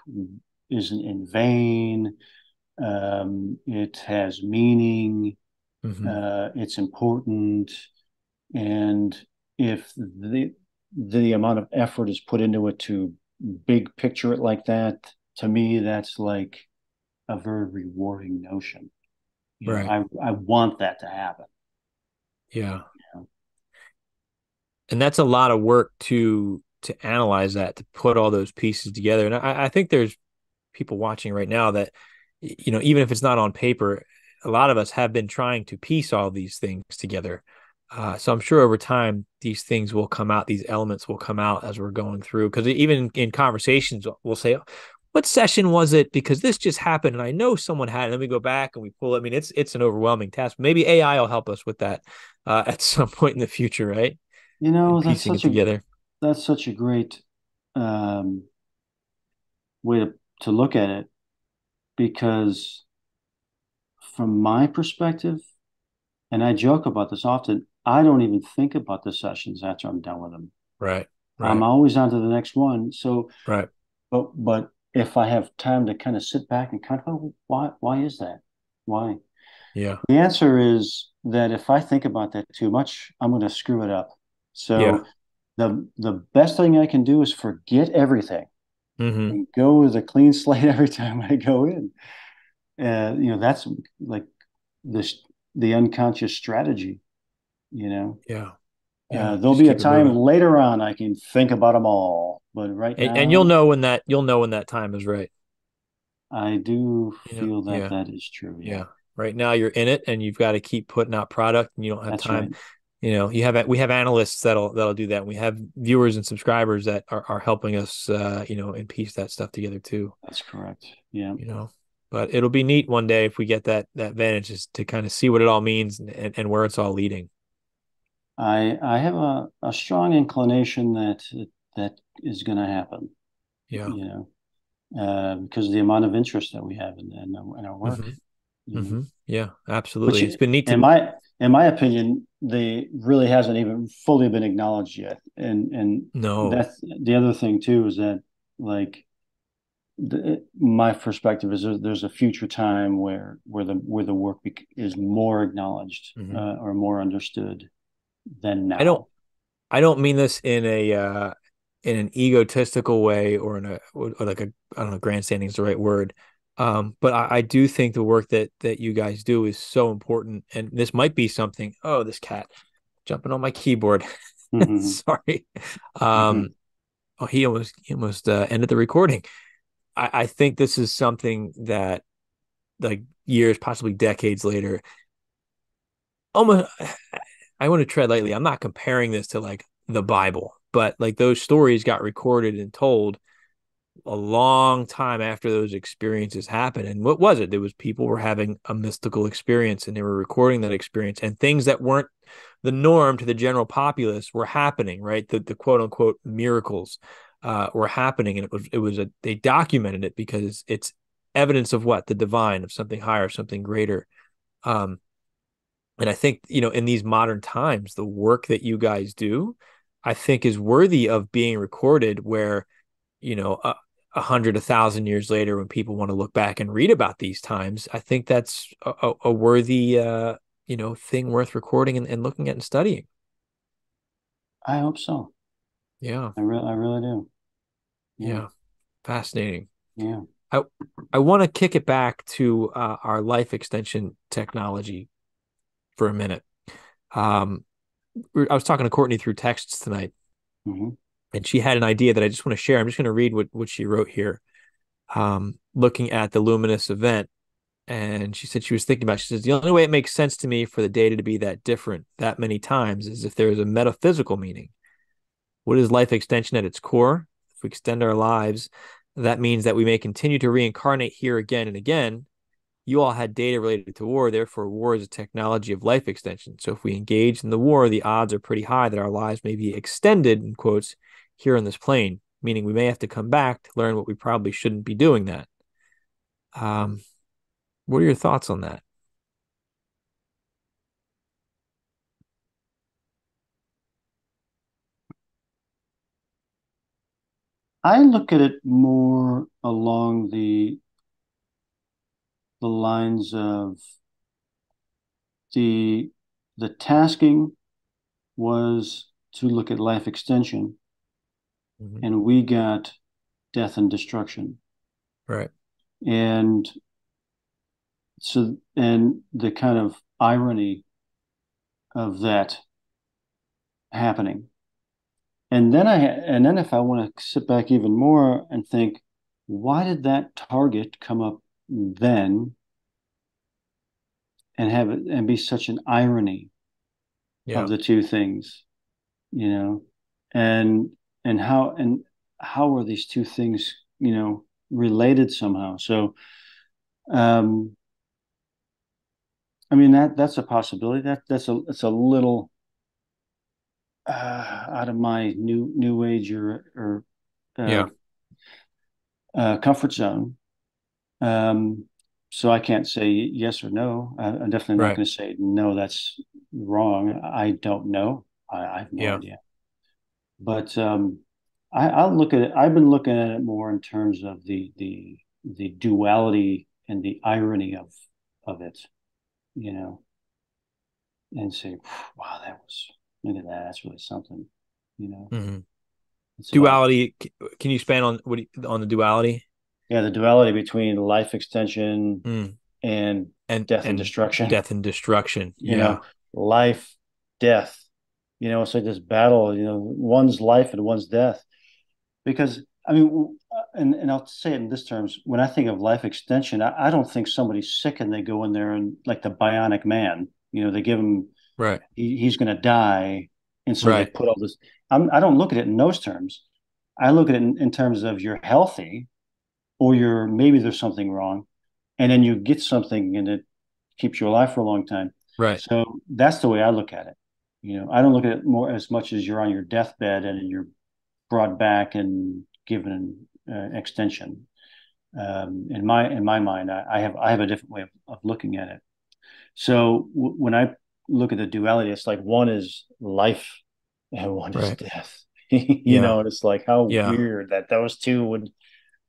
isn't in vain. It has meaning. Mm-hmm. It's important. And if the amount of effort is put into it to big picture it like that, to me, that's like a very rewarding notion. Right. I want that to happen. Yeah. You know? And that's a lot of work to analyze that, to put all those pieces together. And I think there's people watching right now that, even if it's not on paper, a lot of us have been trying to piece all these things together. So I'm sure over time these things will come out, these elements will come out as we're going through. Because even in conversations, we'll say, "What session was it? Because this just happened, and I know someone had it." And then we go back and we pull it. I mean, it's an overwhelming task. Maybe AI will help us with that at some point in the future, right? And piecing it together. That's such a great um, way to look at it, because from my perspective, And I joke about this often. I don't even think about the sessions after I'm done with them. Right. I'm Right. always on to the next one. So, Right. but if I have time to kind of sit back and kind of, oh, why is that? Why? Yeah. The answer is that if I think about that too much, I'm going to screw it up. Yeah. So the best thing I can do is forget everything Hmm. and go with a clean slate every time I go in. That's like this the unconscious strategy. You know, Yeah. Yeah. there'll Just be a keep it time moving. later on I can think about them all, but right And now you'll know when that time is right. I do You know? feel that Yeah. that is true. Yeah, Yeah. Right now you're in it and you've got to keep putting out product and you don't have that's time. right. We have analysts that'll do that. And we have viewers and subscribers that are helping us and piece that stuff together too. That's correct. Yeah. You know. But it'll be neat one day if we get that vantage just to kind of see what it all means and where it's all leading. I have a strong inclination that that is going to happen, Yeah. you know, because of the amount of interest that we have in our work, Hmm. you know, Hmm. Yeah, which absolutely. It's been neat in to my opinion, they really hasn't even fully been acknowledged yet. And know. that's the other thing too, is that like my perspective is there's a future time where the work is more acknowledged Hmm. or more understood than I don't now. I don't mean this in an egotistical way or in a or like a I don't know, grandstanding is the right word. But I do think the work that you guys do is so important. And this might be something. Oh, this cat jumping on my keyboard. Mm-hmm. Sorry. Mm-hmm. Um, oh, he almost ended the recording. I think this is something that like years, possibly decades later, almost I want to tread lightly. I'm not comparing this to like the Bible, but like those stories got recorded and told a long time after those experiences happened. And what was it? There was people were having a mystical experience and they were recording that experience and things that weren't the norm to the general populace were happening, right? The quote unquote miracles were happening. And they documented it because it's evidence of what? The divine, of something higher, something greater. Um, and I think, in these modern times, the work that you guys do, I think is worthy of being recorded where, you know, a, 100, 1,000 years later, when people want to look back and read about these times, I think that's a worthy, thing worth recording and looking at and studying. I hope so. Yeah. I really do. Yeah. Yeah. Fascinating. Yeah. I, I want to kick it back to our life extension technology for a minute. Um, I was talking to Courtney through texts tonight, Mm-hmm. and she had an idea that I just want to share. I'm just going to read what she wrote here. Looking at the Luminous event, and she said she was thinking about. She says the only way it makes sense to me for the data to be that different that many times is if there is a metaphysical meaning. What is life extension at its core? If we extend our lives, that means that we may continue to reincarnate here again and again. You all had data related to war, therefore, war is a technology of life extension. So if we engage in the war, the odds are pretty high that our lives may be extended, in quotes, here on this plane, meaning we may have to come back to learn what we probably shouldn't be doing that. Um, what are your thoughts on that? I look at it more along the lines of the the tasking was to look at life extension, Mm-hmm. and we got death and destruction. Right. And and the kind of irony of that happening. And then if I want to sit back even more and think, why did that target come up then and have it and be such an irony of Yeah. the two things, you know? And and how are these two things, related somehow? So um I mean that's a possibility. That's a little out of my new age or uh, Yeah. comfort zone. Um, So I can't say yes or no. I'm definitely not Right. going to say no, that's wrong. I don't know. I have no Yeah. idea. But I'll look at it. I've been looking at it more in terms of the duality and the irony of it, you know, and say, wow, that was look at that. That's really something, you know. Hmm. It's about Duality. Can you expand on on the duality? yeah, the duality between life extension Mm. and death and And destruction. death and destruction. You Yeah. know, life, death. You know, it's like this battle. You know, one's life and one's death. Because I mean, and I'll say it in this terms. When I think of life extension, I don't think somebody's sick and they go in there and like the bionic man. You know, they give him Right. he's going to die, and so they Right. put all this. I don't look at it in those terms. I look at it in terms of you're healthy, or you're maybe there's something wrong, and then you get something and it keeps you alive for a long time. Right. So that's the way I look at it. You know, I don't look at it more as much as you're on your deathbed and you're brought back and given an extension. In my mind, I have a different way of looking at it. So when I look at the duality, it's like one is life and one is Right. death. You Yeah. know, and it's like how Yeah. weird that those two would.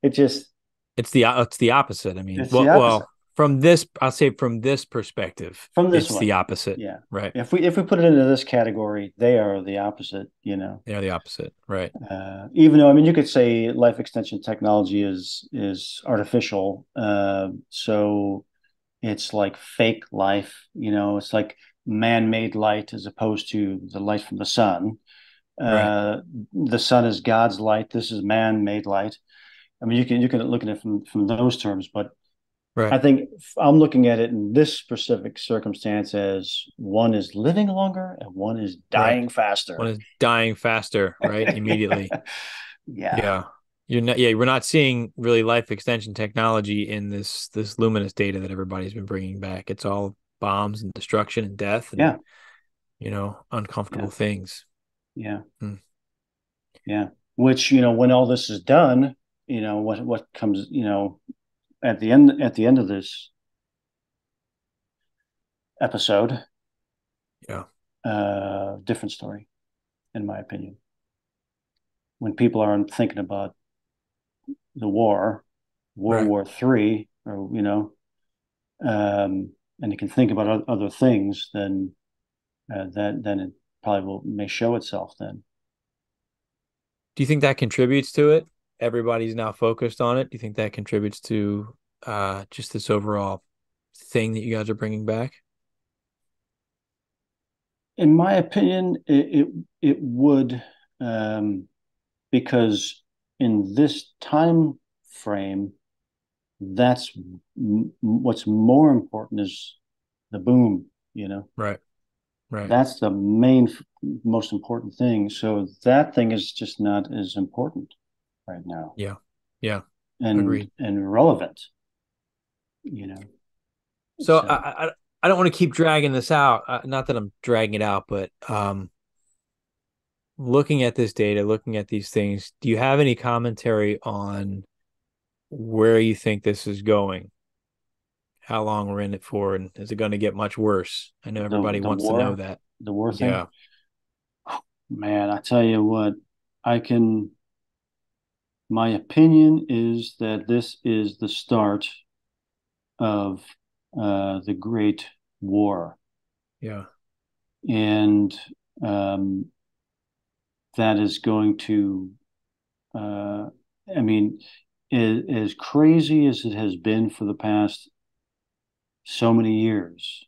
It just It's the opposite. I mean, it's the opposite from this, I'll say from this perspective, from this it's one. the opposite. Yeah. Right. If we put it into this category, they are the opposite. You know, They're the opposite. Right. even though I mean you could say life extension technology is artificial, so it's like fake life. You know, it's like man-made light as opposed to the light from the sun. Right. Uh, the sun is God's light. This is man-made light. I mean, you can look at it from those terms, but I Right. think I'm looking at it in this specific circumstance as one is living longer and one is Right. dying One faster. is dying faster, right? Immediately. Yeah, Yeah. You're not, yeah, we're not seeing really life extension technology in this luminous data that everybody's been bringing back. It's all bombs and destruction and death and, yeah, uncomfortable yeah, things. yeah, Hmm. yeah. Which when all this is done, what comes, at the end of this episode, Yeah. different story, in my opinion. When people aren't thinking about the war, World Right. War III, or and you can think about other things, then then it probably may show itself then. Do you think that contributes to it? Everybody's now focused on it. Do you think that contributes to just this overall thing that you guys are bringing back? In my opinion, it would, um, because in this time frame, that's what's more important is the boom. Right. Right. That's the main, most important thing. So that thing is just not as important right now, Yeah. Yeah. and Agreed. relevant. You know, So so I don't want to keep dragging this out. Not that I'm dragging it out, but looking at this data, looking at these things, do you have any commentary on where you think this is going? How long we're in it for, and is it going to get much worse? I know the everybody the wants to know war, that. the war thing, Yeah. man. I tell you what, I can. My opinion is that this is the start of the Great War, Yeah. and um, that is going to. Uh, I mean, as crazy as it has been for the past so many years,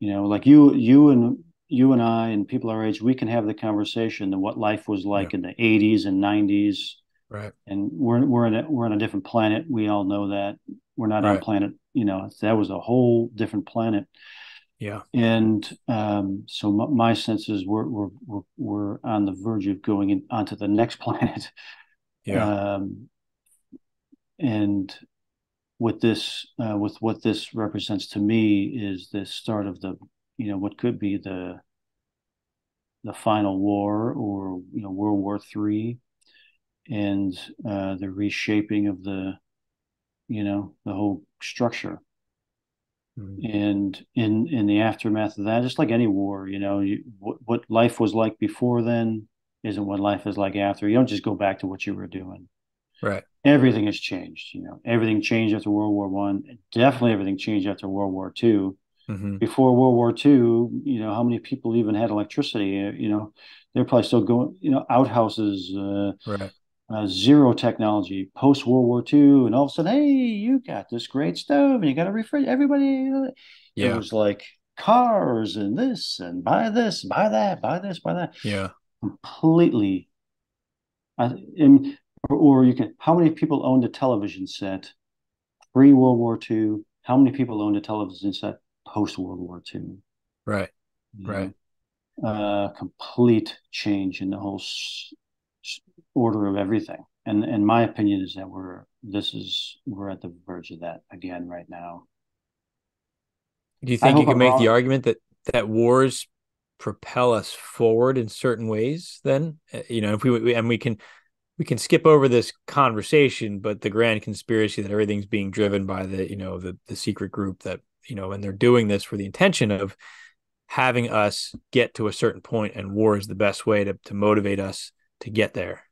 like you and I and people our age, we can have the conversation of what life was Yeah. like in the 80s and 90s, Right. and we're on a different planet. We all know that we're not on Right. planet. That was a whole different planet. Yeah. And so my sense is we're on the verge of going onto the next planet. Yeah. Um, and with what this represents to me is the start of the what could be the final war, or World War III, and the reshaping of the whole structure. Mhm. And in the aftermath of that, just like any war, what life was like before then isn't what life is like after. You don't just go back to what you were doing. Right. Everything has changed. Everything changed after World War One. Definitely everything changed after World War Two. Hmm. Before World War Two, how many people even had electricity? They're probably still going, outhouses, Right. zero technology. Post World War Two, and all of a sudden, hey, you got this great stove, and you got a refrigerator. Everybody, it Yeah. was like cars and this, and buy this, buy that, buy this, buy that. Yeah. Completely. Or you can. How many people owned a television set pre World War Two? How many people owned a television set post World War Two? Right. Right. You complete change in the whole order of everything. And my opinion is that we're at the verge of that again right now. Do you I think you hope can I'm make the wrong. argument that wars propel us forward in certain ways? Then, if and we can skip over this conversation, but the grand conspiracy that everything's being driven by the secret group that and they're doing this for the intention of having us get to a certain point, and war is the best way to motivate us to get there.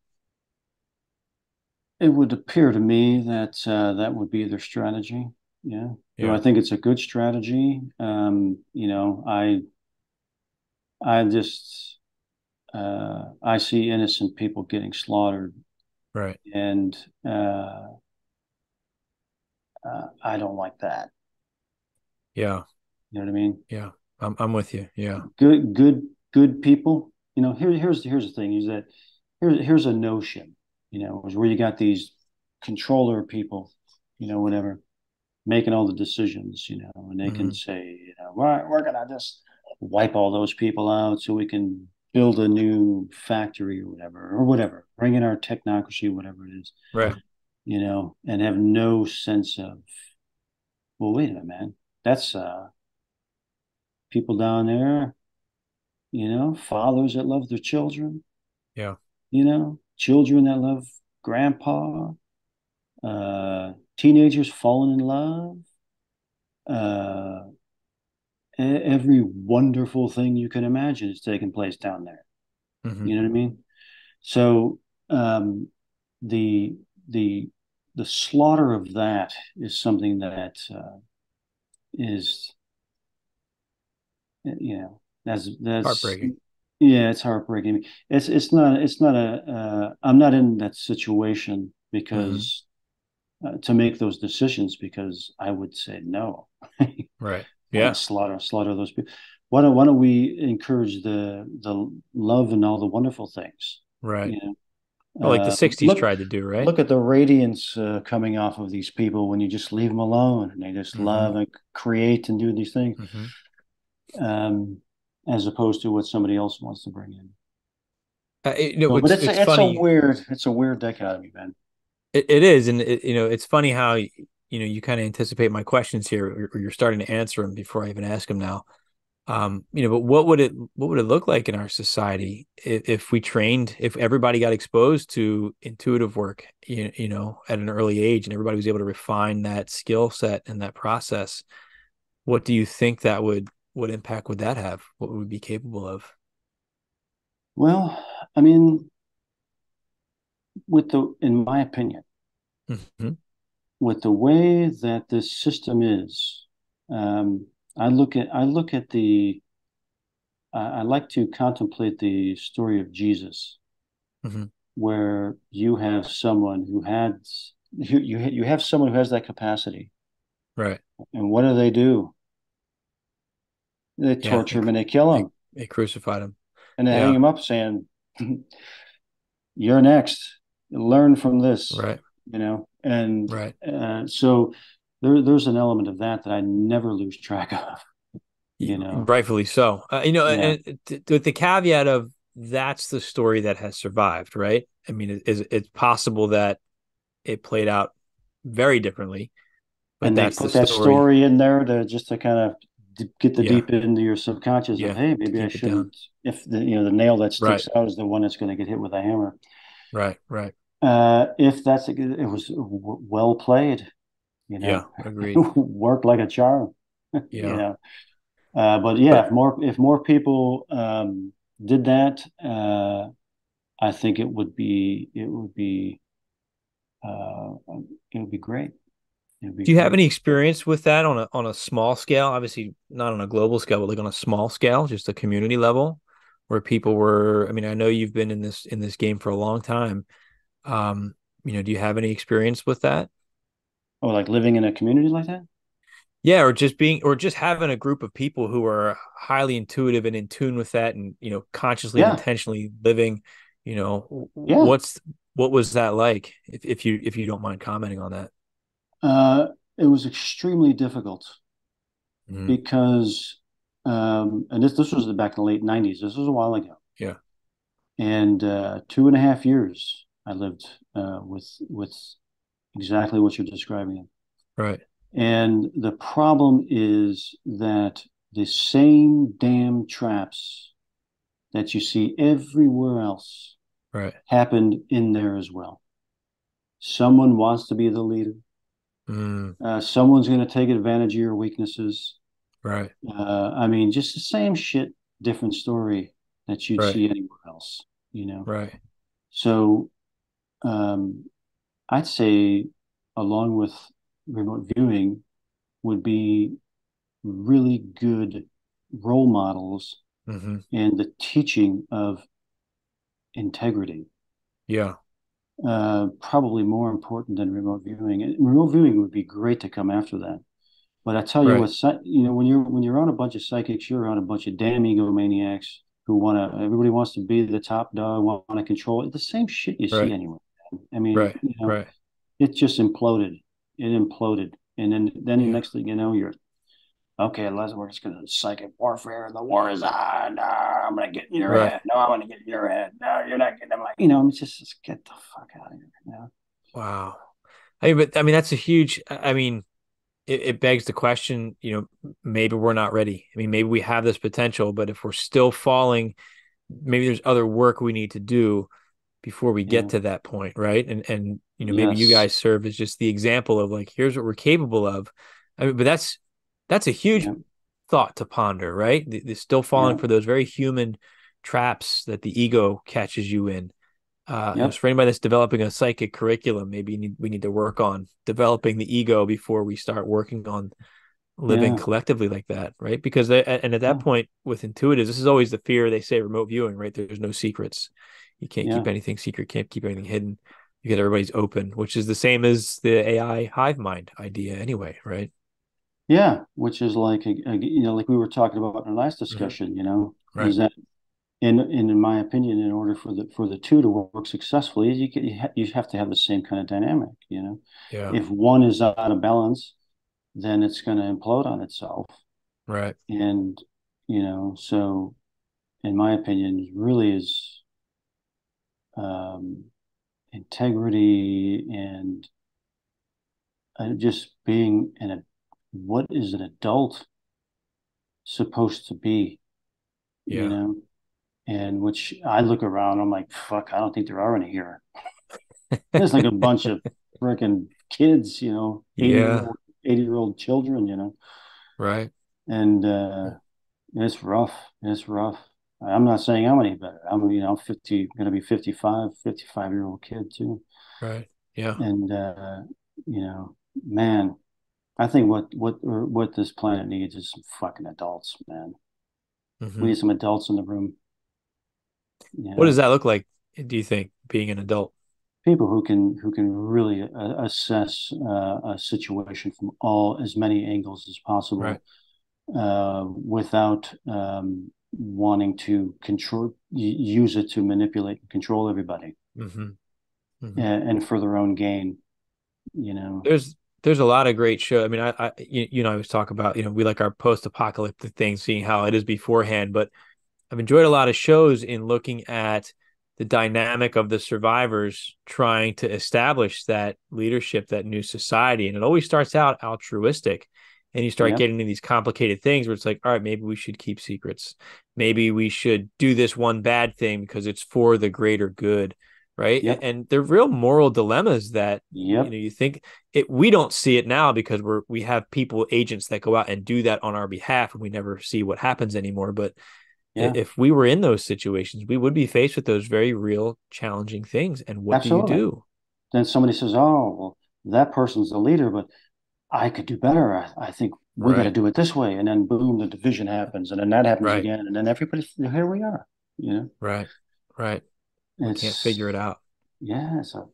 It would appear to me that that would be their strategy. Yeah. Do I Yeah. think it's a good strategy? I just I see innocent people getting slaughtered, Right. and I don't like that. Yeah. You know what I mean? Yeah. I'm with you. Yeah. Good people. Here's the thing: is that here's a notion. Is where you got these controller people, whatever, making all the decisions, and they can Hmm. say, we're gonna just wipe all those people out so we can build a new factory or whatever, bring in our technocracy, whatever it is, Right. and have no sense of, well, wait a minute, man, that's people down there, fathers that love their children, Yeah. children that love grandpa, teenagers falling in love, uh, every wonderful thing you can imagine is taking place down there. Hmm. You know what I mean? So um, the the the slaughter of that is something that is that's Heartbreaking. yeah, it's heartbreaking. It's not I'm not in that situation Hmm. because to make those decisions because I would say no. Right. Why Yeah. slaughter those people? Why don't we encourage the love and all the wonderful things? Right. You Well, like the 60s look tried to do, right? look at the radiance coming off of these people when you just leave them alone and they just Hmm. love and create and do these things, Hmm. um, as opposed to what somebody else wants to bring in. So, but It's it's it's it's a funny. weird dichotomy, man. It is, and it's funny how you kind of anticipate my questions here, or you're starting to answer them before I even ask them now. But what would it look like in our society if we trained, if everybody got exposed to intuitive work, at an early age, and everybody was able to refine that skill set and that process? What do you think what impact would that have? What would we be capable of? Well, I mean, in my opinion, Hmm. with the way that this system is, um, I look at the I like to contemplate the story of Jesus, Hmm. where you have someone who had you have someone who has that capacity, Right. and what do? They Yeah. torture him and they kill They, him, they crucified him. and they hang Yeah. him up, saying, "You're next. Learn from this," Right. and Right. so there's an element of that I never lose track of, you know. Rightfully so. Yeah. And with the caveat of that's the story that has survived, right? I mean, it's possible that it played out very differently, but And they that's the put that story. story in there to just to kind of get the Yeah, deep into your subconscious of, yeah, hey, to maybe I keep it down. shouldn't. If the nail that Right, sticks out is the one that's going to get hit with a hammer. right, right. If that's it was well played, Yeah, agreed. Work like a charm, you Yeah. know. But yeah, But if more people did that, I think uh, it would be great. It would be do you have great. any experience with that on a small scale? Obviously, not on a global scale, but like on a small scale, just a community level, where people were. I mean, I know you've been in this game for a long time. Um, do you have any experience with that? Oh, like living in a community like that? Yeah, or just being, or just having a group of people who are highly intuitive and in tune with that, and consciously and Yeah, intentionally living. yeah. What was that like? If you don't mind commenting on that. Uh, it was extremely difficult Mhm. because, and this was back in the late '90s. This was a while ago, Yeah, and 2.5 years I lived with exactly what you're describing. right, And the problem is that the same damn traps that you see everywhere else right, happened in there as well. Someone wants to be the leader. mm, Someone's going to take advantage of your weaknesses. right, I mean, just the same shit, different story that you'd right, see anywhere else, you know. right. So um, I'd say, along with remote viewing, would be really good role models Hmm. and the teaching of integrity. Yeah, Probably more important than remote viewing. And remote viewing would be great to come after that. But I tell you right, what, when you're on a bunch of psychics, you're on a bunch of damn egomaniacs who want to. Everybody wants to be the top dog, want to control it. The same shit you see right, anywhere. I mean, right, right, it just imploded. It imploded, and then the yeah, next thing you know, you're okay. We're just gonna psychic warfare. The war is on. No, I'm gonna get in your right. head. No, I'm gonna get in your head. No, you're not getting. I'm like, it's just get the fuck out of here. Wow. I mean, that's a huge. I mean, it begs the question. Maybe we're not ready. I mean, maybe we have this potential, but if we're still falling, maybe there's other work we need to do before we get Yeah. to that point, right? And maybe you Yes. guys serve as just the example of like, here's what we're capable of. I mean, but that's a huge Yeah. thought to ponder, right? They're still falling Yeah. for those very human traps that the ego catches you in. So Yep. for anybody that's developing a psychic curriculum, maybe we need to work on developing the ego before we start working on living Yeah. collectively like that, right? Because and at that Yeah. point with intuitives, this is always the fear they say remote viewing, right? There's no secrets. You can't Yeah. keep anything secret, can't keep anything hidden. You get everybody's open, which is the same as the AI hive mind idea anyway, right? Yeah. Which is like like we were talking about in our last Hmm. discussion. Right. Is that in my opinion, in order for the two to work successfully, you have to have the same kind of dynamic. Yeah. If one is out of balance, then it's going to implode on itself. Right. And so in my opinion, really is um, integrity and just being what is an adult supposed to be, you Yeah. know? And which I look around, I'm like, fuck, I don't think there are any here. There's like a bunch of freaking kids, 80 year Yeah. old, 80-year-old children, Right. and it's rough. It's rough. I'm not saying I'm any better. I'm, 50, going to be 55-year-old kid too. Right. Yeah. And, man, I think what this planet needs is some fucking adults, man. We Hmm. need some adults in the room, What does that look like, do you think, being an adult? people who can really assess a situation from as many angles as Right. possible without wanting to use it to manipulate and control everybody Hmm. Hmm. and for their own gain. You know, There's a lot of great show. I mean, I always talk about, we like our post-apocalyptic thing, seeing how it is beforehand, but I've enjoyed a lot of shows in looking at the dynamic of the survivors trying to establish that leadership, that new society. And it always starts out altruistic. And you start yep, getting into these complicated things where it's like, all right, maybe we should keep secrets. Maybe we should do this one bad thing because it's for the greater good. right? Yep. And they're real moral dilemmas that, Yep. you think it, we don't see it now because we have people, agents that go out and do that on our behalf, and we never see what happens anymore. But Yeah. if we were in those situations, we would be faced with those very real, challenging things. And what do you Absolutely. do? Then somebody says, "Oh, well, that person's the leader, but I could do better. I think we got to Right, do it this way." And then boom, the division happens, and then that happens right, again, and then everybody, here we are. You know, right, right. We can't figure it it's out. yeah, it's a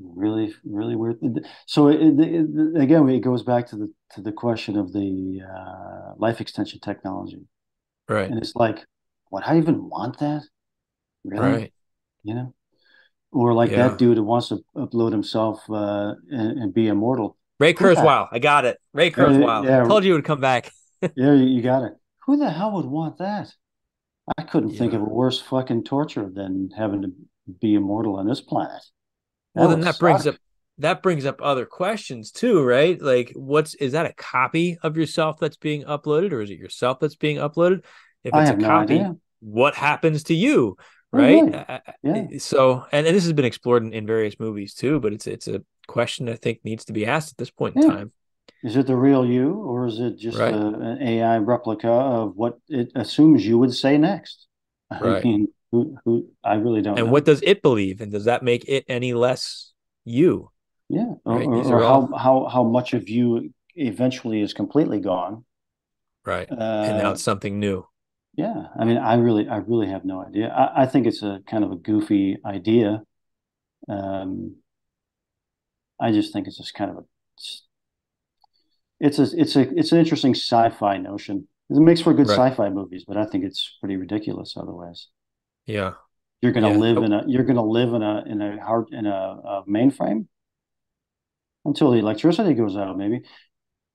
really, really weird. So again, it goes back to the question of the life extension technology, Right, and it's like, what? I even want that? Really? right. You know? Or like that Yeah. dude who wants to upload himself and be immortal. Ray Who the Kurzweil. I got it. Ray Kurzweil. I yeah, told you it would come back. yeah, you got it. Who the hell would want that? I couldn't think of Yeah. a worse fucking torture than having to be immortal on this planet. Well, That then would suck. that brings up other questions too, right? Like, is that a copy of yourself that's being uploaded, or is it yourself that's being uploaded? If I it's a have no copy, idea. what happens to you, Oh, right? really? Yeah. So, and this has been explored in various movies too, but it's a question I think needs to be asked at this point in Yeah. time, Is it the real you, or is it just right? an AI replica of what it assumes you would say next? I Right. mean, I really don't And what know. does it believe, and does that make it any less you? Yeah. Right? These Or are all how much of you eventually is completely gone. right, and now Uh, it's something new. yeah. I mean, I really have no idea. I think it's a kind of a goofy idea. Um, I just think it's just kind of it's an interesting sci-fi notion. It makes for good Right. sci-fi movies, but I think it's pretty ridiculous otherwise. Yeah. You're gonna Yeah. live Oh, in a mainframe until the electricity goes out, maybe.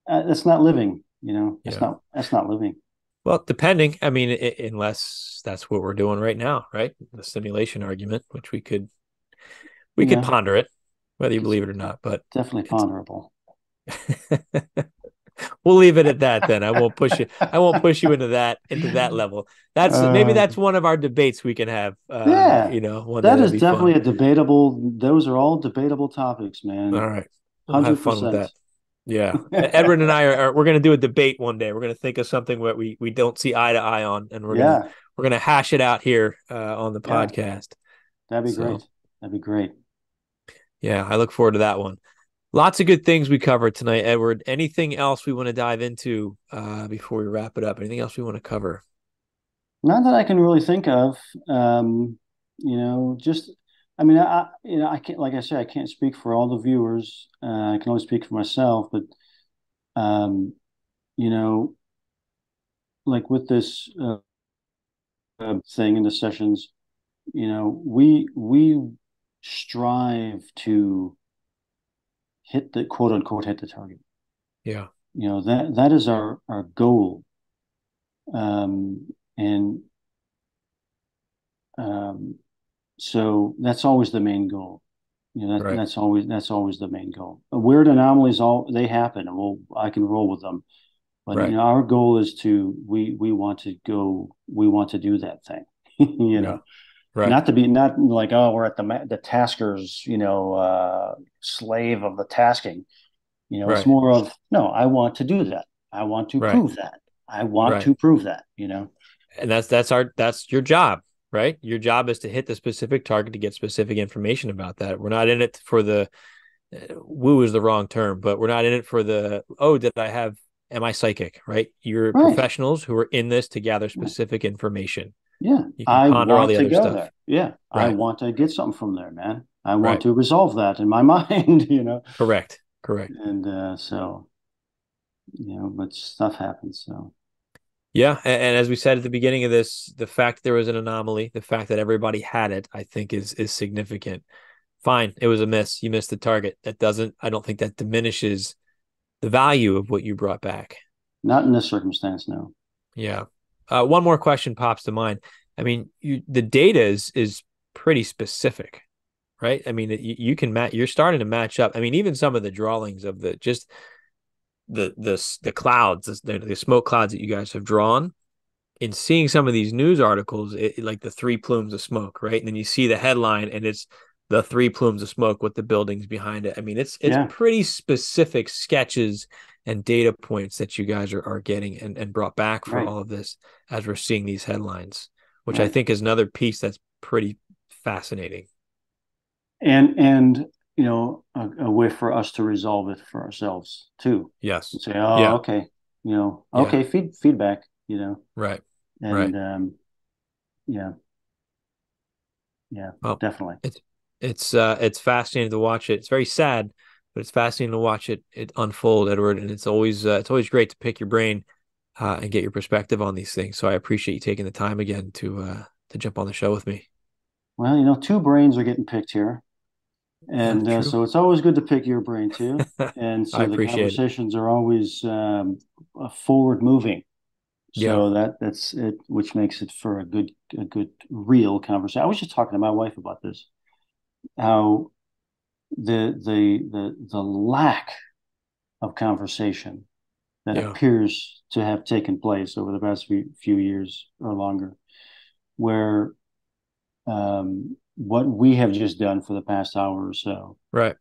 That's not living, you know. yeah. That's not living. Well, depending. I mean, unless that's what we're doing right now, right? The simulation argument, which we could Yeah, ponder it, whether you it's believe it or not. But definitely it's ponderable. we'll leave it at that. Then I won't push you. I won't push you into that level. That's maybe Uh, that's one of our debates we can have. yeah, One day that that'd is be definitely fun. a debatable. Those are all debatable topics, All man. right, we'll have fun with 100%. that. Yeah, Edward and I we're going to do a debate one day. We're going to think of something that we don't see eye to eye on, and Yeah, we're gonna hash it out here on the yeah, podcast. that'd be So great. That'd be great. yeah, I look forward to that one. Lots of good things we covered tonight, Edward. Anything else we want to dive into before we wrap it up? Anything else we want to cover? Not that I can really think of. Just I mean, I can't, like I said, I can't speak for all the viewers. I can only speak for myself, but um, you know, like with this thing in the sessions, we strive to hit the quote unquote hit the target. Yeah, That is our goal. And um, so that's always the main goal. right, That's always the main goal. Weird anomalies, all they happen, and I can roll with them. But right, our goal is we want to go, we want to do that thing. yeah, right, Not like, oh, we're at the tasker's slave of the tasking. It's right, more of, no, I want to do that. I want to right, prove that. I want right. to prove that. And that's your job, right? Your job is to hit the specific target to get specific information about that. We're not in it for the woo is the wrong term, but we're not in it for the, oh, am I psychic, right? You're Right. professionals who are in this to gather specific information. Yeah, You can I ponder all want the to other go stuff. there. Yeah, I Right. want to get something from there, man. I want Right. to resolve that in my mind. Correct. Correct. And but stuff happens. So, Yeah. And as we said at the beginning of this, the fact there was an anomaly, the fact that everybody had it, I think is significant. Fine. It was a miss. You missed the target. I don't think that diminishes the value of what you brought back. not in this circumstance, no. Yeah. One more question pops to mind. I mean, the data is pretty specific, right? I mean, you can match. You're starting to match up. I mean, even some of the drawings of the clouds, the smoke clouds that you guys have drawn. in seeing some of these news articles, like the three plumes of smoke, right? And then you see the headline and it's the three plumes of smoke with the buildings behind it. I mean, it's Yeah, pretty specific sketches and data points that you guys are getting and brought back for right, all of this as we're seeing these headlines, which I right. think is another piece that's pretty fascinating. And a way for us to resolve it for ourselves too. And Yes. say, oh, Yeah. okay, Yeah. okay, feedback, Right. Right. and yeah, yeah, Well, definitely. it's fascinating to watch it. It's very sad, but it's fascinating to watch it unfold, Edward. And it's always great to pick your brain and get your perspective on these things. So I appreciate you taking the time again to jump on the show with me. Well, two brains are getting picked here. Yeah, And true. so it's always good to pick your brain too. And I so the appreciate it. conversations are always forward moving. Yeah, So that's it, which makes it for a good real conversation. I was just talking to my wife about this, how the lack of conversation that yeah, appears to have taken place over the past few years or longer, where what we have just done for the past hour or so right.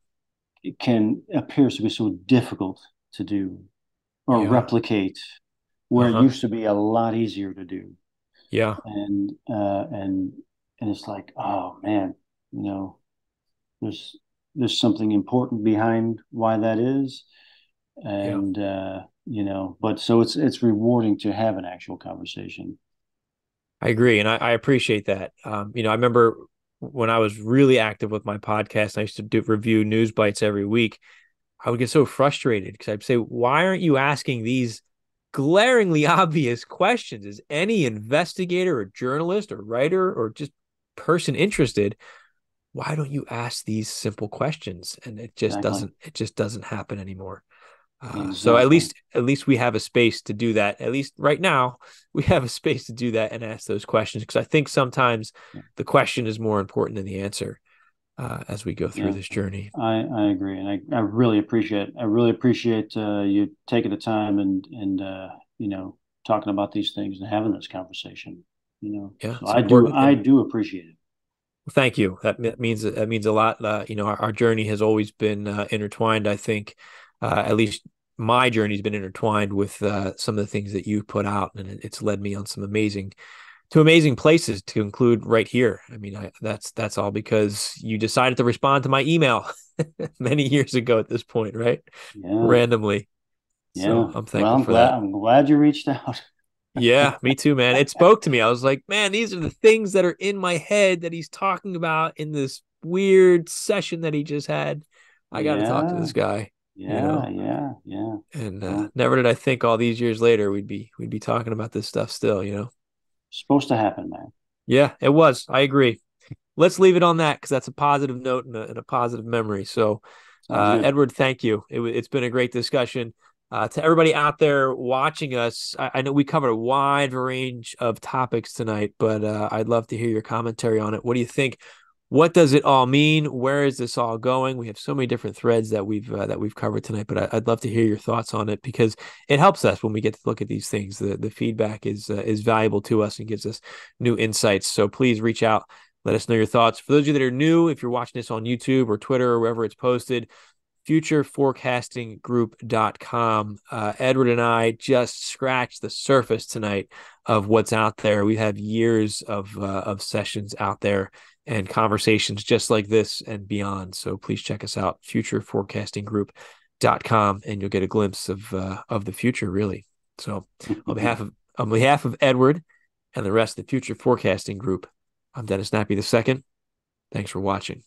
it can appears to be so difficult to do or Yeah, replicate where it uh-huh. used to be a lot easier to do. Yeah, And it's like, oh man, you know, there's there's something important behind why that is. yeah. And but so it's rewarding to have an actual conversation. I agree, and I appreciate that. I remember when I was really active with my podcast, I used to review news bites every week. I would get so frustrated because I'd say, why aren't you asking these glaringly obvious questions? Is any investigator or journalist or writer or just person interested? Why don't you ask these simple questions? And Exactly. it just doesn't happen anymore. So Exactly. at least we have a space to do that. At least right now, we have a space to do that and ask those questions because I think sometimes Yeah. the question is more important than the answer as we go through Yeah. this journey. I agree, and I really appreciate you taking the time and talking about these things and having this conversation. Yeah, So it's important. I And do appreciate it. thank you. That means a lot. Our journey has always been intertwined. I think, at least my journey's been intertwined with some of the things that you put out, and it's led me on some amazing places to include right here. I mean, that's all because you decided to respond to my email many years ago at this point, right? Yeah, Randomly. So yeah. I'm Well, thankful for that. I'm glad you reached out. Yeah, me too, man. It spoke to me. I was like, man, these are the things that are in my head that he's talking about in this weird session that he just had. I got to talk to Yeah, this guy, yeah, yeah, yeah. And Well, never did I think all these years later we'd be talking about this stuff still. supposed to happen, man. Yeah, it was. I agree. Let's leave it on that because that's a positive note and a positive memory. So, Sounds good. Edward, thank you. It's been a great discussion. To everybody out there watching us, I know we covered a wide range of topics tonight, but I'd love to hear your commentary on it. What do you think? What does it all mean? Where is this all going? We have so many different threads that we've covered tonight, but I'd love to hear your thoughts on it because it helps us when we get to look at these things. The feedback is valuable to us and gives us new insights. So please reach out. Let us know your thoughts. For those of you that are new, if you're watching this on YouTube or Twitter or wherever it's posted, futureforecastinggroup.com. Edward and I just scratched the surface tonight of what's out there. We have years of sessions out there and conversations just like this and beyond. So please check us out, futureforecastinggroup.com, and you'll get a glimpse of the future, really. So on behalf of Edward and the rest of the Future Forecasting Group, I'm Dennis Nappi II. Thanks for watching.